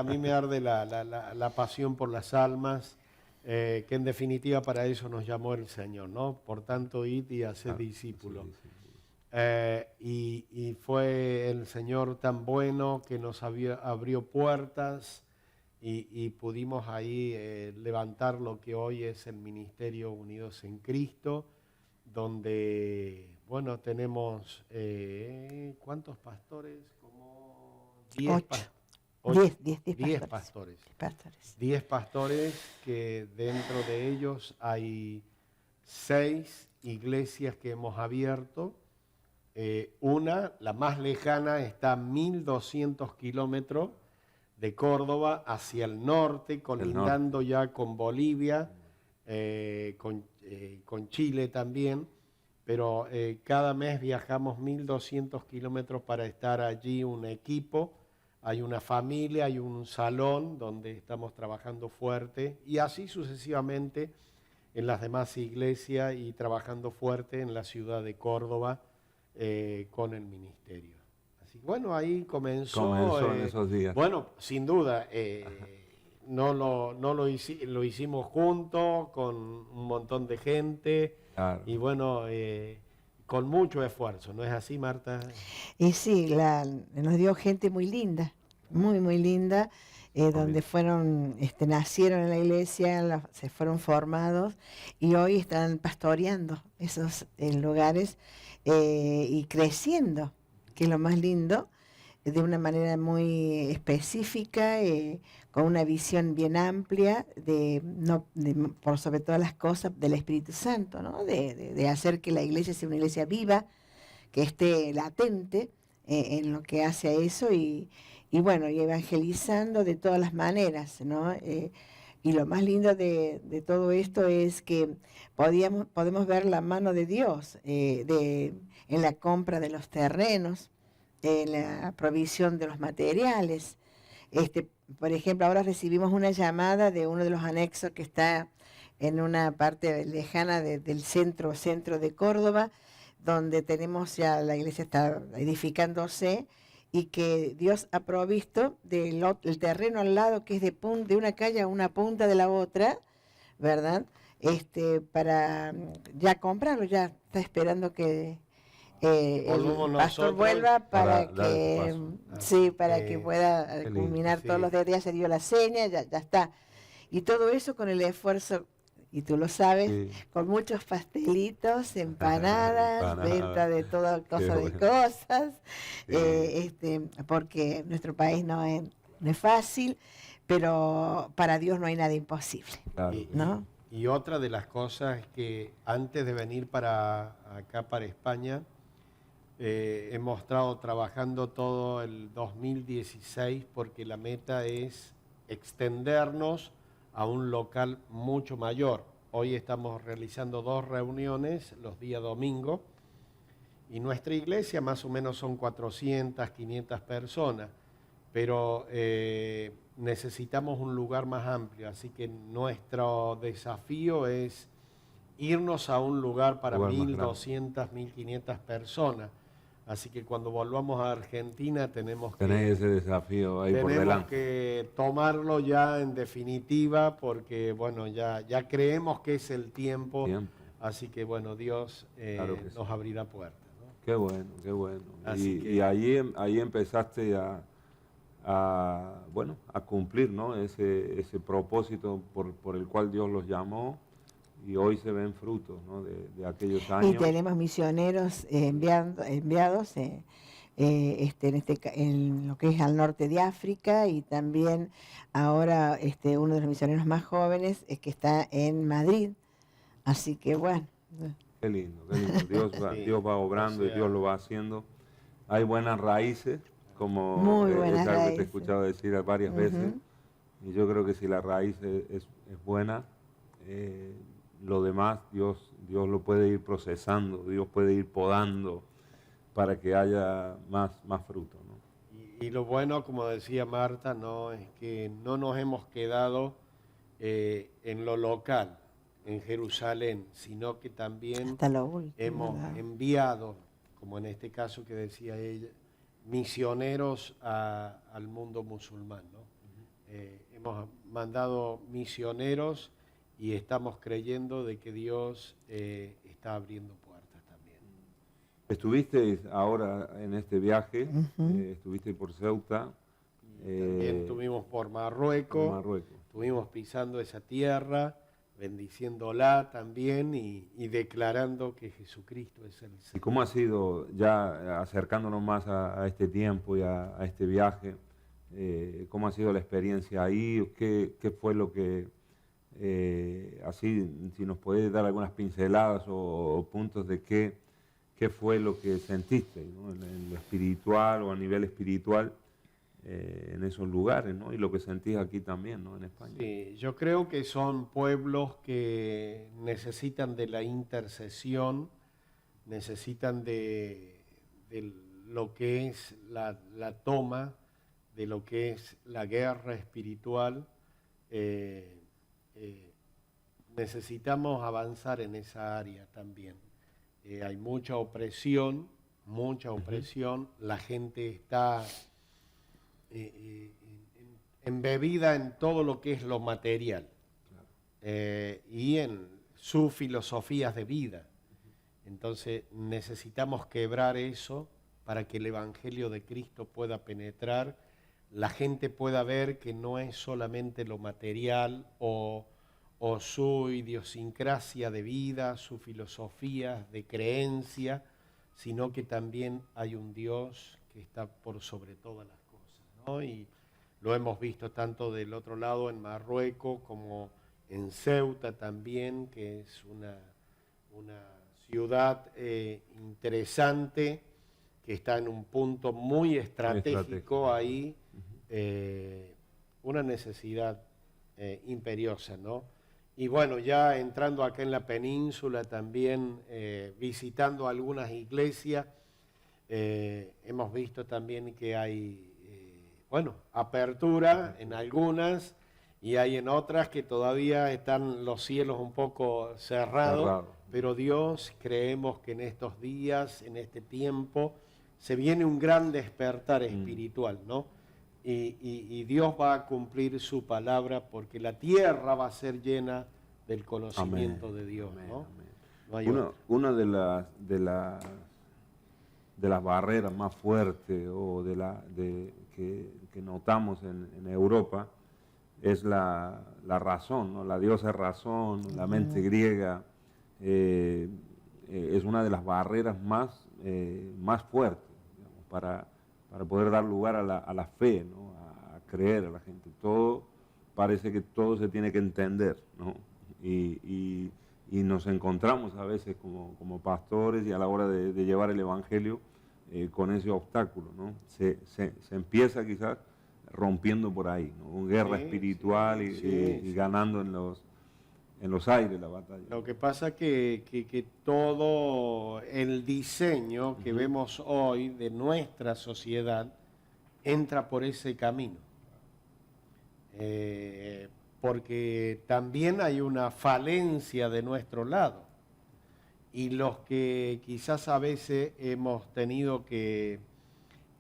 mí me arde la pasión por las almas, que en definitiva para eso nos llamó el Señor, ¿no? Por tanto, id y haced discípulos. Y fue el Señor tan bueno que nos abrió puertas y pudimos ahí levantar lo que hoy es el Ministerio Unidos en Cristo, donde, bueno, tenemos, ¿cuántos pastores? Como 10 pastores. 10 pastores que dentro de ellos hay 6 iglesias que hemos abierto. Una, la más lejana, está a 1.200 kilómetros de Córdoba hacia el norte, colindando ya con Bolivia, con Chile también, pero cada mes viajamos 1.200 kilómetros para estar allí un equipo, hay una familia, hay un salón donde estamos trabajando fuerte y así sucesivamente en las demás iglesias y trabajando fuerte en la ciudad de Córdoba con el ministerio. Así que bueno, ahí comenzó en esos días. Bueno, sin duda, lo hicimos juntos con un montón de gente, claro. Y bueno, con mucho esfuerzo, ¿no es así, Marta? Y sí, nos dio gente muy linda, muy linda, donde fueron, nacieron en la iglesia, se fueron formados y hoy están pastoreando esos lugares y creciendo, que es lo más lindo, de una manera muy específica, con una visión bien amplia, por sobre todas las cosas, del Espíritu Santo, ¿no? De hacer que la iglesia sea una iglesia viva, que esté latente en lo que hace a eso y bueno, y evangelizando de todas las maneras, ¿no? Y lo más lindo de todo esto es que podemos ver la mano de Dios en la compra de los terrenos, en la provisión de los materiales. Por ejemplo, ahora recibimos una llamada de uno de los anexos que está en una parte lejana del centro de Córdoba, donde tenemos ya, la iglesia está edificándose, y que Dios ha provisto el terreno al lado, que es de una calle a una punta de la otra, ¿verdad? Para ya comprarlo, ya está esperando que el pastor vuelva para que pueda culminar todos los días, se dio la seña, ya está. Y todo eso con el esfuerzo, y tú lo sabes, con muchos pastelitos, empanadas, venta de toda cosa de cosas, porque nuestro país no es fácil, pero para Dios no hay nada imposible, ¿no? Y otra de las cosas es que antes de venir para acá, para España, hemos estado trabajando todo el 2016 porque la meta es extendernos a un local mucho mayor. Hoy estamos realizando 2 reuniones los días domingos y nuestra iglesia más o menos son 400, 500 personas, pero necesitamos un lugar más amplio, así que nuestro desafío es irnos a un lugar para 1.200, 1.500 personas. Así que cuando volvamos a Argentina tenemos ese desafío ahí por delante. Tenemos que tomarlo ya en definitiva porque, bueno, ya creemos que es el tiempo. Así que, bueno, Dios claro que nos abrirá puertas, ¿no? Qué bueno, qué bueno. Y ahí empezaste a cumplir, ¿no? ese propósito por el cual Dios los llamó. Y hoy se ven frutos, ¿no? de aquellos años. Y tenemos misioneros enviados en lo que es al norte de África, y también ahora uno de los misioneros más jóvenes es que está en Madrid. Así que bueno. Qué lindo, qué lindo. Dios va obrando, y Dios lo va haciendo. Hay buenas raíces, como es algo que te he escuchado decir varias veces. Y yo creo que si la raíz es buena, lo demás Dios lo puede ir procesando, Dios puede ir podando para que haya más fruto, ¿no? Y lo bueno, como decía Marta, no es que no nos hemos quedado en lo local, en Jerusalén, sino que también hemos enviado, como en este caso que decía ella, misioneros al mundo musulmán, ¿no? Hemos mandado misioneros y estamos creyendo de que Dios está abriendo puertas también. Estuviste ahora en este viaje, estuviste por Ceuta, También estuvimos por Marruecos, estuvimos pisando esa tierra, bendiciéndola también y declarando que Jesucristo es el Señor. ¿Y cómo ha sido, ya acercándonos más a este tiempo y a este viaje, cómo ha sido la experiencia ahí? ¿Qué fue lo que, así, si nos podés dar algunas pinceladas o puntos de qué fue lo que sentiste, ¿no? en lo espiritual o a nivel espiritual en esos lugares, ¿no? Y lo que sentís aquí también, ¿no? En España. Sí, yo creo que son pueblos que necesitan de la intercesión, necesitan de lo que es la toma, de lo que es la guerra espiritual. Necesitamos avanzar en esa área también. Hay mucha opresión, la gente está embebida en todo lo que es lo material y en sus filosofías de vida. Entonces necesitamos quebrar eso para que el Evangelio de Cristo pueda penetrar, la gente pueda ver que no es solamente lo material o su idiosincrasia de vida, su filosofía de creencia, sino que también hay un Dios que está por sobre todas las cosas, ¿no? Y lo hemos visto tanto del otro lado en Marruecos como en Ceuta también, que es una ciudad interesante, que está en un punto muy estratégico ahí, una necesidad imperiosa, ¿no? Y bueno, ya entrando acá en la península también, visitando algunas iglesias, hemos visto también que hay, apertura en algunas y hay en otras que todavía están los cielos un poco cerrados, pero Dios, creemos que en estos días, en este tiempo, se viene un gran despertar espiritual, ¿no? Y Dios va a cumplir su palabra porque la tierra va a ser llena del conocimiento de Dios, ¿no? No hay una de las barreras más fuertes o que notamos en Europa es la razón, ¿no? La diosa razón, la mente griega, es una de las barreras más fuertes, digamos, para poder dar lugar a la fe, ¿no? A creer a la gente. Parece que todo se tiene que entender, ¿no? Y nos encontramos a veces como pastores y a la hora de llevar el Evangelio con ese obstáculo, ¿no? Se empieza quizás rompiendo por ahí, ¿no? Una guerra espiritual y ganando en los aires la batalla. Lo que pasa es que todo el diseño que vemos hoy de nuestra sociedad entra por ese camino. Porque también hay una falencia de nuestro lado. Y los que quizás a veces hemos tenido que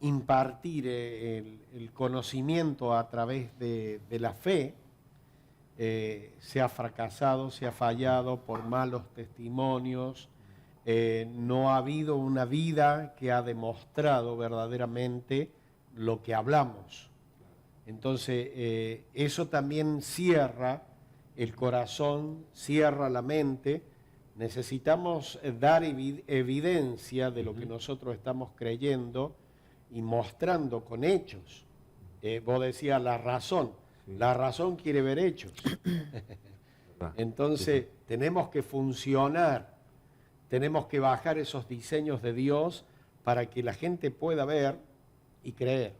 impartir el conocimiento a través de la fe, se ha fracasado, se ha fallado por malos testimonios, no ha habido una vida que ha demostrado verdaderamente lo que hablamos. Entonces, eso también cierra el corazón, cierra la mente. Necesitamos dar evidencia de lo que nosotros estamos creyendo y mostrando con hechos. Vos decías la razón. La razón quiere ver hechos. Entonces, tenemos que funcionar, tenemos que bajar esos diseños de Dios para que la gente pueda ver y creer.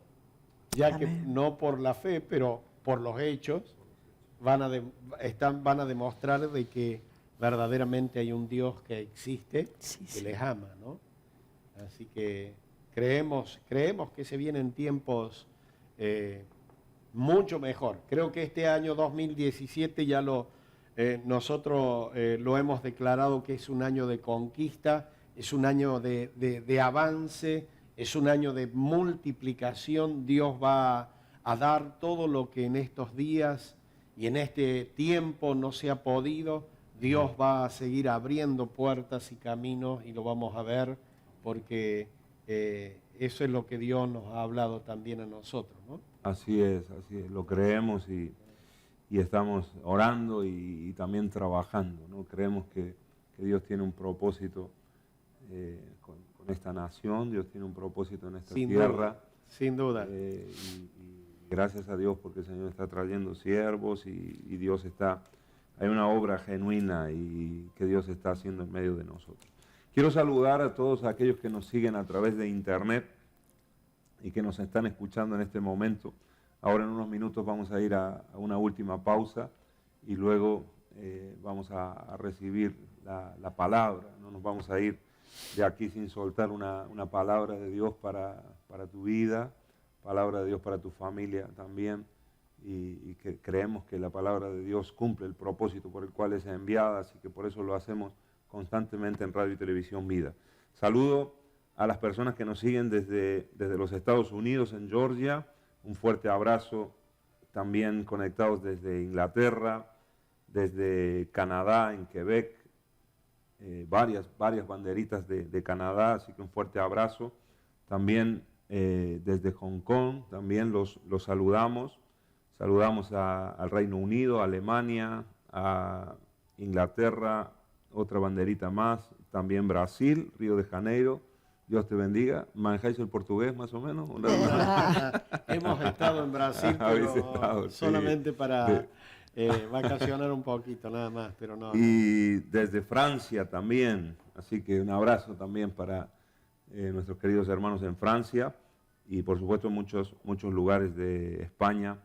Ya que no por la fe, pero por los hechos, van a demostrar de que verdaderamente hay un Dios que existe, que les ama, ¿no? Así que creemos que se vienen tiempos mucho mejor. Creo que este año 2017 ya nosotros lo hemos declarado que es un año de conquista, es un año de avance, es un año de multiplicación. Dios va a dar todo lo que en estos días y en este tiempo no se ha podido. Dios va a seguir abriendo puertas y caminos y lo vamos a ver porque eso es lo que Dios nos ha hablado también a nosotros, ¿no? Así es, lo creemos y estamos orando y también trabajando, ¿no? Creemos que Dios tiene un propósito con esta nación, Dios tiene un propósito en esta tierra. Sin duda. Y gracias a Dios porque el Señor está trayendo siervos y Dios está, hay una obra genuina y que Dios está haciendo en medio de nosotros. Quiero saludar a todos aquellos que nos siguen a través de internet y que nos están escuchando en este momento. Ahora en unos minutos vamos a ir a una última pausa y luego vamos a recibir la palabra. No nos vamos a ir de aquí sin soltar una palabra de Dios para tu vida, palabra de Dios para tu familia también, y que creemos que la palabra de Dios cumple el propósito por el cual es enviada, así que por eso lo hacemos constantemente en Radio y Televisión Vida. Saludo a las personas que nos siguen desde los Estados Unidos, en Georgia. Un fuerte abrazo, también conectados desde Inglaterra, desde Canadá, en Quebec, varias banderitas de Canadá, así que un fuerte abrazo. También desde Hong Kong, también los saludamos. Saludamos al Reino Unido, a Alemania, a Inglaterra, otra banderita más, también Brasil, Río de Janeiro. Dios te bendiga. ¿Manejáis el portugués más o menos? Hemos estado en Brasil, pero solamente sí, para vacacionar un poquito, nada más, pero no. Y desde Francia también, así que un abrazo también para nuestros queridos hermanos en Francia y por supuesto en muchos lugares de España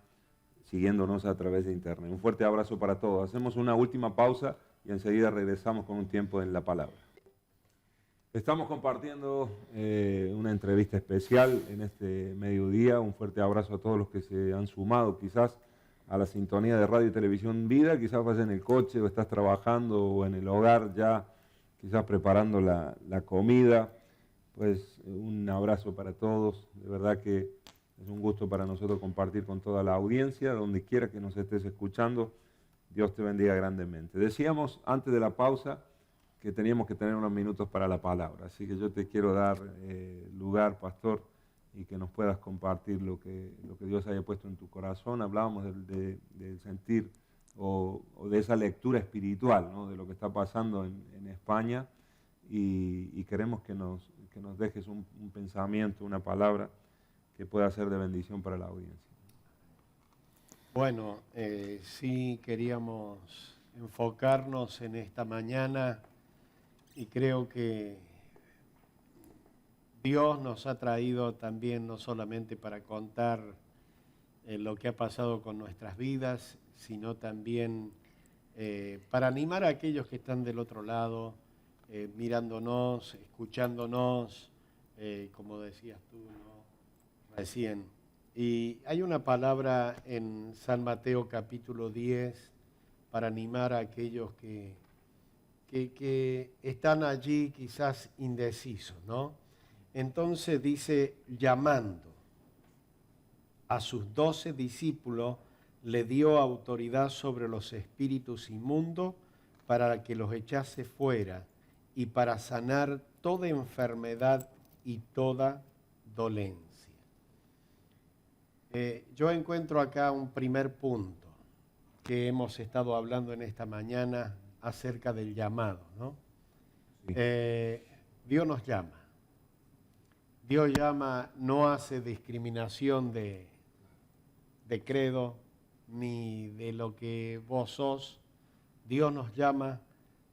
siguiéndonos a través de internet. Un fuerte abrazo para todos. Hacemos una última pausa y enseguida regresamos con un tiempo en la palabra. Estamos compartiendo una entrevista especial en este mediodía. Un fuerte abrazo a todos los que se han sumado quizás a la sintonía de Radio y Televisión Vida. Quizás vas en el coche o estás trabajando o en el hogar ya, quizás preparando la comida. Pues un abrazo para todos. De verdad que es un gusto para nosotros compartir con toda la audiencia, donde quiera que nos estés escuchando. Dios te bendiga grandemente. Decíamos antes de la pausa que teníamos que tener unos minutos para la palabra. Así que yo te quiero dar lugar, pastor, y que nos puedas compartir lo que Dios haya puesto en tu corazón. Hablábamos del sentir o de esa lectura espiritual, ¿no? De lo que está pasando en España y queremos que nos dejes un pensamiento, una palabra que pueda ser de bendición para la audiencia. Bueno, sí queríamos enfocarnos en esta mañana y creo que Dios nos ha traído también no solamente para contar lo que ha pasado con nuestras vidas, sino también para animar a aquellos que están del otro lado, mirándonos, escuchándonos, como decías tú, ¿no? Recién. Y hay una palabra en San Mateo capítulo 10 para animar a aquellos que están allí quizás indecisos, ¿no? Entonces dice, llamando a sus 12 discípulos, le dio autoridad sobre los espíritus inmundos para que los echase fuera y para sanar toda enfermedad y toda dolencia. Yo encuentro acá un primer punto que hemos estado hablando en esta mañana acerca del llamado, ¿no? Sí. Dios nos llama. Dios llama, no hace discriminación de credo ni de lo que vos sos. Dios nos llama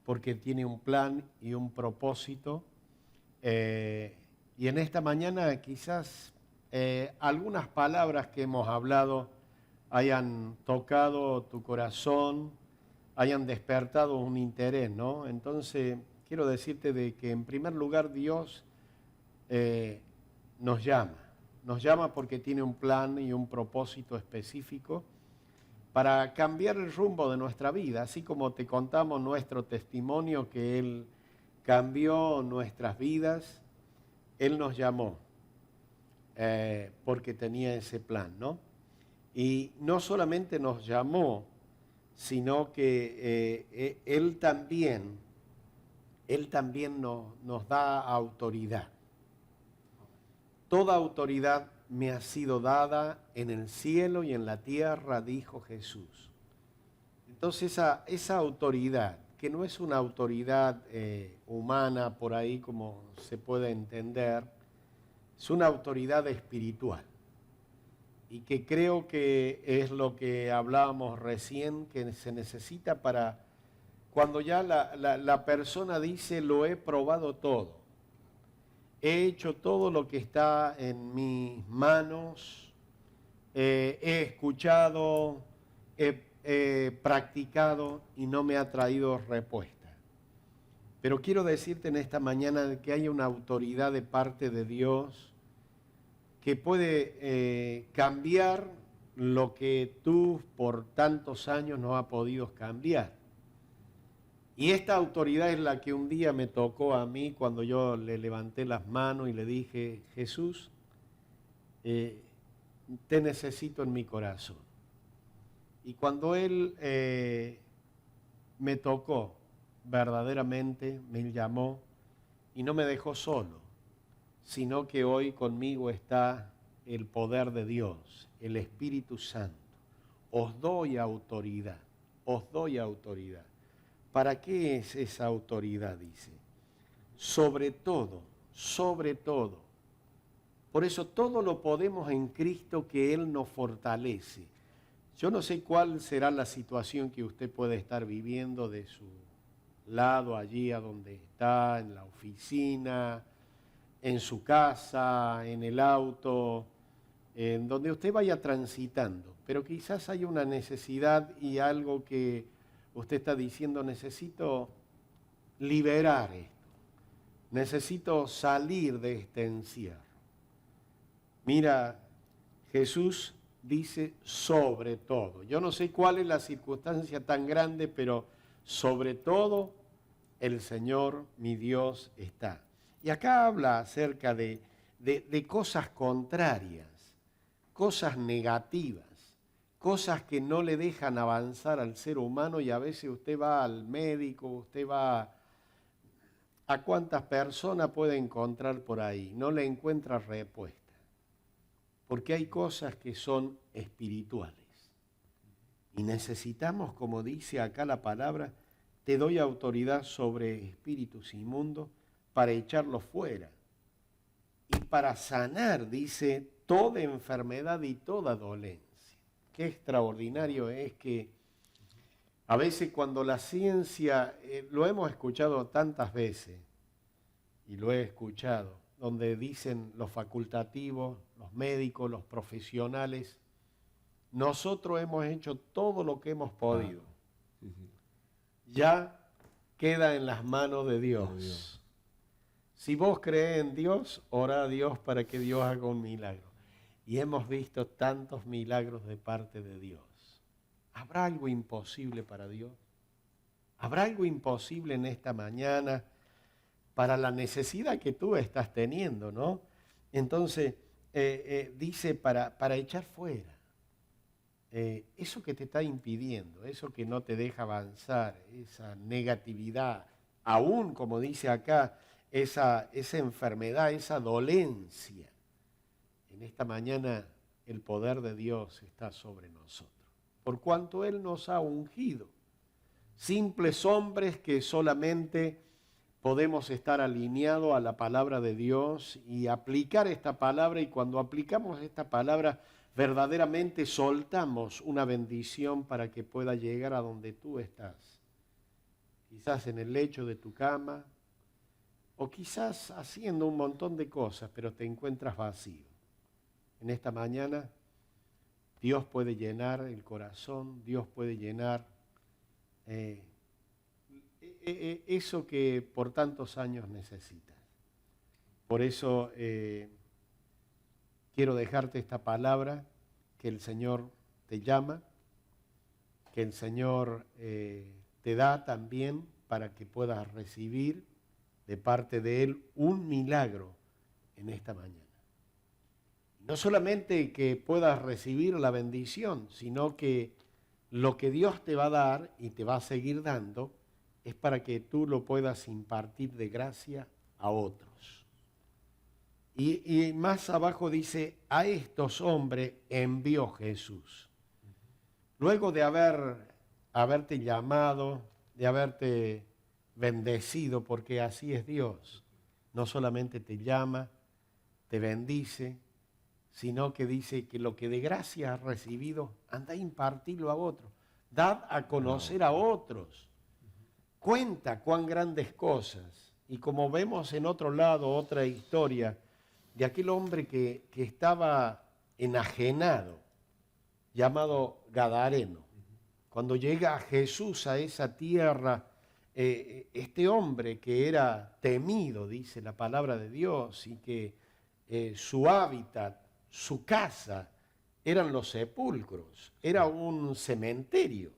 porque tiene un plan y un propósito. Y en esta mañana quizás algunas palabras que hemos hablado hayan tocado tu corazón, hayan despertado un interés, ¿no? Entonces, quiero decirte de que en primer lugar Dios nos llama porque tiene un plan y un propósito específico para cambiar el rumbo de nuestra vida, así como te contamos nuestro testimonio que Él cambió nuestras vidas, Él nos llamó porque tenía ese plan, ¿no? Y no solamente nos llamó, sino que Él también nos da autoridad. toda autoridad me ha sido dada en el cielo y en la tierra, dijo Jesús. Entonces esa autoridad, que no es una autoridad humana por ahí como se puede entender, es una autoridad espiritual. Y que creo que es lo que hablábamos recién, que se necesita para cuando ya la persona dice, lo he probado todo, he hecho todo lo que está en mis manos, he escuchado, he practicado y no me ha traído respuesta. Pero quiero decirte en esta mañana que hay una autoridad de parte de Dios que puede cambiar lo que tú por tantos años no has podido cambiar. Y esta autoridad es la que un día me tocó a mí cuando yo le levanté las manos y le dije, Jesús, te necesito en mi corazón. Y cuando Él me tocó, verdaderamente me llamó y no me dejó solo, sino que hoy conmigo está el poder de Dios, el Espíritu Santo. Os doy autoridad, os doy autoridad. ¿Para qué es esa autoridad? Dice, sobre todo, sobre todo. Por eso todo lo podemos en Cristo que Él nos fortalece. Yo no sé cuál será la situación que usted puede estar viviendo de su lado, allí a donde está, en la oficina, en su casa, en el auto, en donde usted vaya transitando. Pero quizás haya una necesidad y algo que usted está diciendo, necesito liberar esto, necesito salir de este encierro. Mira, Jesús dice sobre todo. Yo no sé cuál es la circunstancia tan grande, pero sobre todo el Señor, mi Dios, está. Y acá habla acerca de cosas contrarias, cosas negativas, cosas que no le dejan avanzar al ser humano, y a veces usted va al médico, usted va a cuántas personas puede encontrar por ahí, no le encuentra respuesta. Porque hay cosas que son espirituales. Y necesitamos, como dice acá la palabra, te doy autoridad sobre espíritus inmundos para echarlos fuera. Y para sanar, dice, toda enfermedad y toda dolencia. Qué extraordinario es que a veces cuando la ciencia, lo hemos escuchado tantas veces, y lo he escuchado, donde dicen los facultativos, los médicos, los profesionales, nosotros hemos hecho todo lo que hemos podido. Ya queda en las manos de Dios. Si vos crees en Dios, ora a Dios para que Dios haga un milagro. Y hemos visto tantos milagros de parte de Dios. ¿Habrá algo imposible para Dios? ¿Habrá algo imposible en esta mañana para la necesidad que tú estás teniendo, ¿no? Entonces, dice para echar fuera eso que te está impidiendo, eso que no te deja avanzar, esa negatividad, aún, como dice acá, esa enfermedad, esa dolencia. En esta mañana el poder de Dios está sobre nosotros, por cuanto Él nos ha ungido. Simples hombres que solamente podemos estar alineados a la palabra de Dios y aplicar esta palabra, y cuando aplicamos esta palabra verdaderamente soltamos una bendición para que pueda llegar a donde tú estás. Quizás en el lecho de tu cama, o quizás haciendo un montón de cosas, pero te encuentras vacío. En esta mañana Dios puede llenar el corazón, Dios puede llenar eso que por tantos años necesitas. Por eso quiero dejarte esta palabra, que el Señor te llama, que el Señor te da también para que puedas recibir de parte de Él un milagro en esta mañana. No solamente que puedas recibir la bendición, sino que lo que Dios te va a dar y te va a seguir dando es para que tú lo puedas impartir de gracia a otros. Y más abajo dice, a estos hombres envió Jesús. Luego de haberte llamado, de haberte bendecido, porque así es Dios. No solamente te llama, te bendice, sino que dice que lo que de gracia has recibido, anda a impartirlo a otros. Dad a conocer a otros. Cuenta cuán grandes cosas. Y como vemos en otro lado, otra historia de aquel hombre que estaba enajenado, llamado Gadareno. Cuando llega Jesús a esa tierra, este hombre que era temido, dice la palabra de Dios, y que su hábitat, su casa, eran los sepulcros, era un cementerio.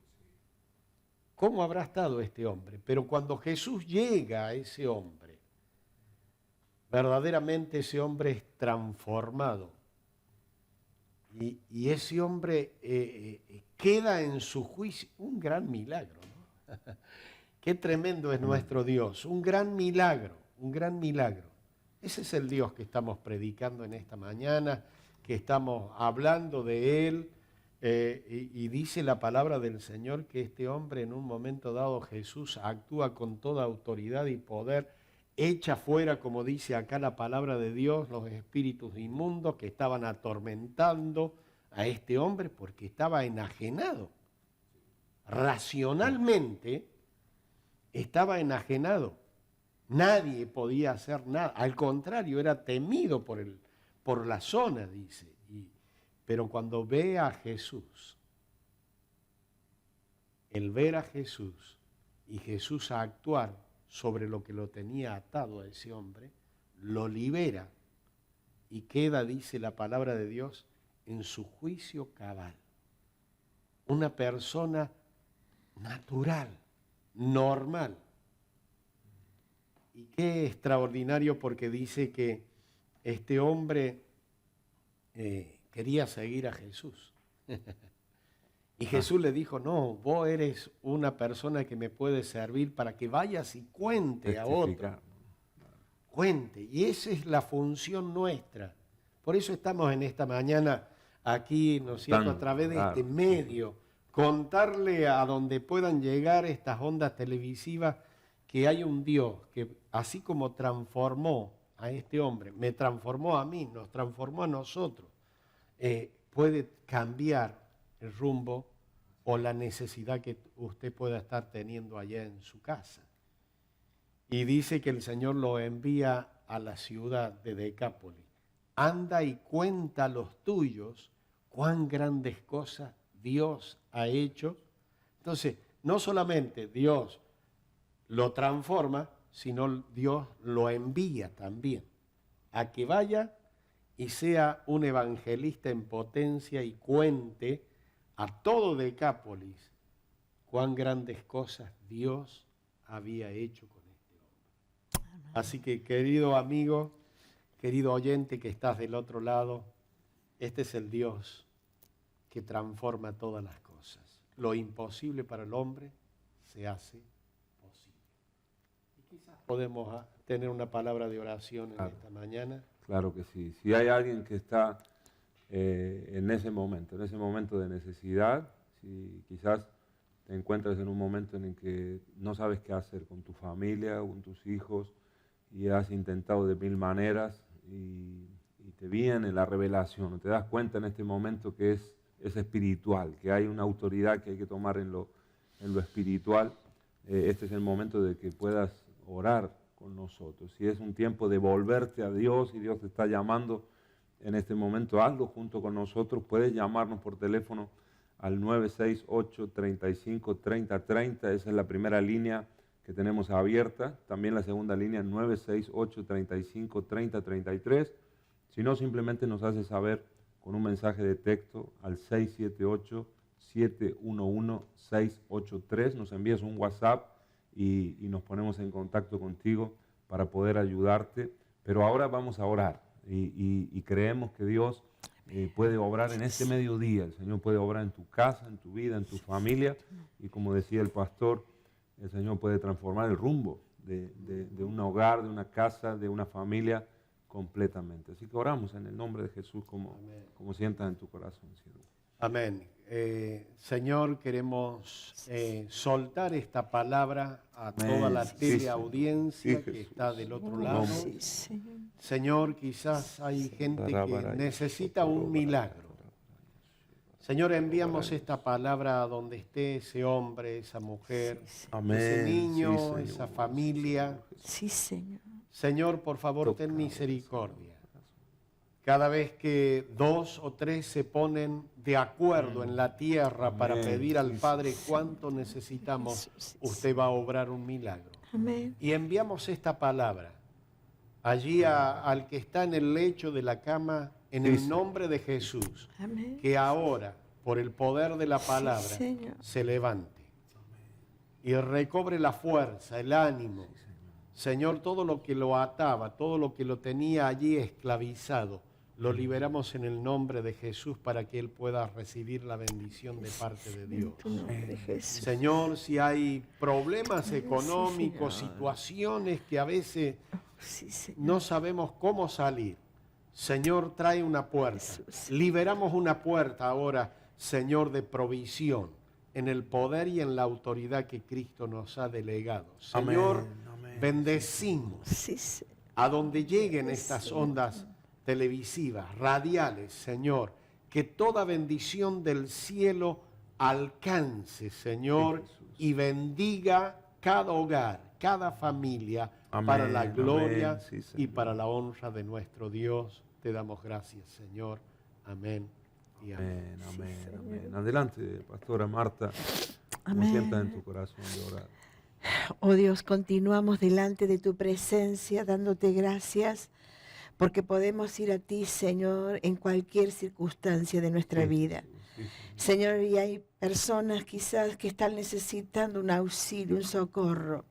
¿Cómo habrá estado este hombre? Pero cuando Jesús llega a ese hombre, verdaderamente ese hombre es transformado. Y ese hombre queda en su juicio, un gran milagro, ¿no? Qué tremendo es nuestro Dios, un gran milagro, un gran milagro. Ese es el Dios que estamos predicando en esta mañana, que estamos hablando de Él, y dice la palabra del Señor que este hombre en un momento dado, Jesús, actúa con toda autoridad y poder, echa fuera, como dice acá la palabra de Dios, los espíritus inmundos que estaban atormentando a este hombre porque estaba enajenado. Racionalmente estaba enajenado. Nadie podía hacer nada. Al contrario, era temido por la zona, dice. Pero cuando ve a Jesús, el ver a Jesús y Jesús a actuar sobre lo que lo tenía atado a ese hombre, lo libera y queda, dice la palabra de Dios, en su juicio cabal. Una persona natural, normal. Y qué extraordinario, porque dice que este hombre quería seguir a Jesús. Y Jesús le dijo, no, vos eres una persona que me puede servir para que vayas y cuente a otro. Cuente. Y esa es la función nuestra. Por eso estamos en esta mañana aquí, ¿no es cierto?, a través de este medio, contarle a donde puedan llegar estas ondas televisivas que hay un Dios que así como transformó a este hombre, me transformó a mí, nos transformó a nosotros, puede cambiar el rumbo o la necesidad que usted pueda estar teniendo allá en su casa. Y dice que el Señor lo envía a la ciudad de Decápolis. Anda y cuenta a los tuyos cuán grandes cosas Dios ha hecho. Entonces, no solamente Dios lo transforma, sino Dios lo envía también a que vaya y sea un evangelista en potencia y cuente a todo Decápolis cuán grandes cosas Dios había hecho con este hombre. Así que, querido amigo, querido oyente que estás del otro lado, este es el Dios que transforma todas las cosas. Lo imposible para el hombre se hace posible. Y quizás podemos tener una palabra de oración en esta mañana. Claro que sí. Si hay alguien que está en ese momento de necesidad, si quizás te encuentras en un momento en el que no sabes qué hacer con tu familia, con tus hijos, y has intentado de mil maneras y te viene la revelación, o te das cuenta en este momento que es espiritual, que hay una autoridad que hay que tomar en lo espiritual, este es el momento de que puedas orar con nosotros. Si es un tiempo de volverte a Dios y Dios te está llamando en este momento, hazlo junto con nosotros. Puedes llamarnos por teléfono al 968-35-3030, esa es la primera línea que tenemos abierta. También la segunda línea, 968-35-3033. Si no, simplemente nos hace saber con un mensaje de texto al 678-711-683. Nos envías un WhatsApp y nos ponemos en contacto contigo para poder ayudarte. Pero ahora vamos a orar y creemos que Dios puede obrar en este mediodía. El Señor puede obrar en tu casa, en tu vida, en tu familia. Y como decía el pastor, el Señor puede transformar el rumbo de un hogar, de una casa, de una familia, completamente. Así que oramos en el nombre de Jesús como sientas en tu corazón, siervo. Amén. Señor, queremos soltar esta palabra a toda la teleaudiencia que está del otro lado. Señor, quizás hay gente que necesita un milagro. Señor, enviamos esta palabra a donde esté ese hombre, esa mujer, ese niño, esa familia. Sí, Señor. Señor, por favor, ten misericordia. Cada vez que 2 o 3 se ponen de acuerdo en la tierra para pedir al Padre cuánto necesitamos, usted va a obrar un milagro. Amén. Y enviamos esta palabra allí al que está en el lecho de la cama, en el nombre de Jesús. Amén. Que ahora, por el poder de la palabra, se levante y recobre la fuerza, el ánimo. Señor, todo lo que lo ataba, todo lo que lo tenía allí esclavizado, lo liberamos en el nombre de Jesús para que él pueda recibir la bendición de parte de Dios. Señor, si hay problemas económicos, situaciones que a veces no sabemos cómo salir, Señor, trae una puerta. Liberamos una puerta ahora, Señor, de provisión en el poder y en la autoridad que Cristo nos ha delegado. Señor, bendecimos a donde lleguen estas ondas televisivas, radiales, Señor, que toda bendición del cielo alcance, Señor, y bendiga cada hogar, cada familia, para la gloria y para la honra de nuestro Dios. Te damos gracias, Señor. Amén y amén. Amén. Adelante, pastora Marta, como sientas en tu corazón de orar. Oh Dios, continuamos delante de tu presencia, dándote gracias, porque podemos ir a ti, Señor, en cualquier circunstancia de nuestra vida. Señor, y hay personas quizás que están necesitando un auxilio, un socorro.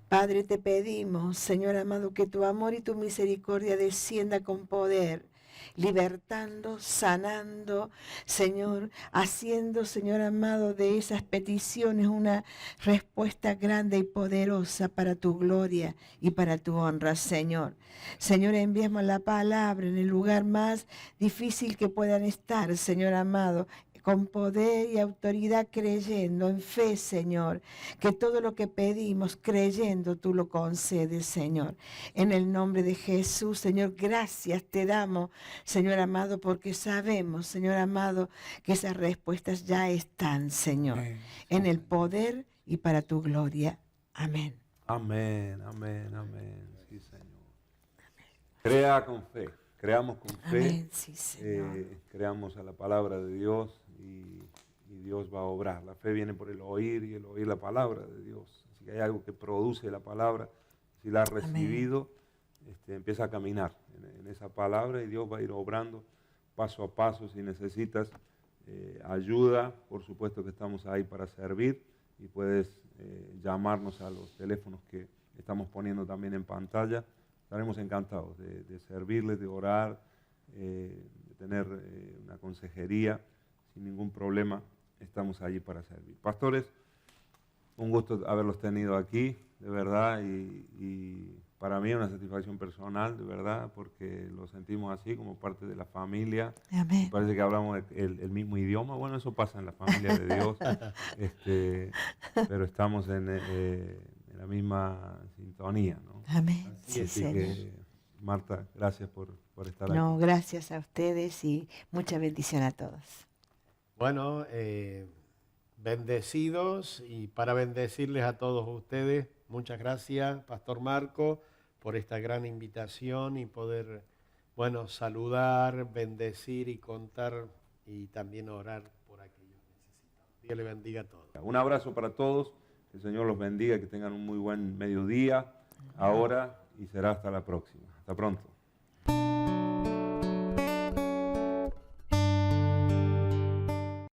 Padre, te pedimos, Señor amado, que tu amor y tu misericordia descienda con poder, libertando, sanando, Señor, haciendo, Señor amado, de esas peticiones una respuesta grande y poderosa para tu gloria y para tu honra, Señor. Señor, enviamos la palabra en el lugar más difícil que puedan estar, Señor amado, con poder y autoridad, creyendo en fe, Señor, que todo lo que pedimos, creyendo, tú lo concedes, Señor. En el nombre de Jesús, Señor, gracias te damos, Señor amado, porque sabemos, Señor amado, que esas respuestas ya están, Señor, en el poder y para tu gloria. Amén. Amén. Sí, Señor. Crea con fe, creamos con fe. Amén, sí, Señor. Creamos a la palabra de Dios. Y Dios va a obrar. La fe viene por el oír y el oír la palabra de Dios. Así que hay algo que produce la palabra. Si la has recibido, empieza a caminar en esa palabra y Dios va a ir obrando paso a paso. Si necesitas ayuda, por supuesto que estamos ahí para servir y puedes llamarnos a los teléfonos que estamos poniendo también en pantalla. Estaremos encantados de servirles, de orar, de tener una consejería. Sin ningún problema, estamos allí para servir. Pastores, un gusto haberlos tenido aquí, de verdad, y para mí es una satisfacción personal, de verdad, porque lo sentimos así como parte de la familia. Amén. Parece que hablamos el mismo idioma. Bueno, eso pasa en la familia de Dios, pero estamos en la misma sintonía, ¿no? Amén. Así que, Marta, gracias por estar aquí. No, gracias a ustedes y mucha bendición a todos. Bueno, bendecidos, y para bendecirles a todos ustedes, muchas gracias, Pastor Marco, por esta gran invitación y poder, saludar, bendecir y contar y también orar por aquellos necesitados. Dios le bendiga a todos. Un abrazo para todos, que el Señor los bendiga, que tengan un muy buen mediodía ahora y será hasta la próxima. Hasta pronto.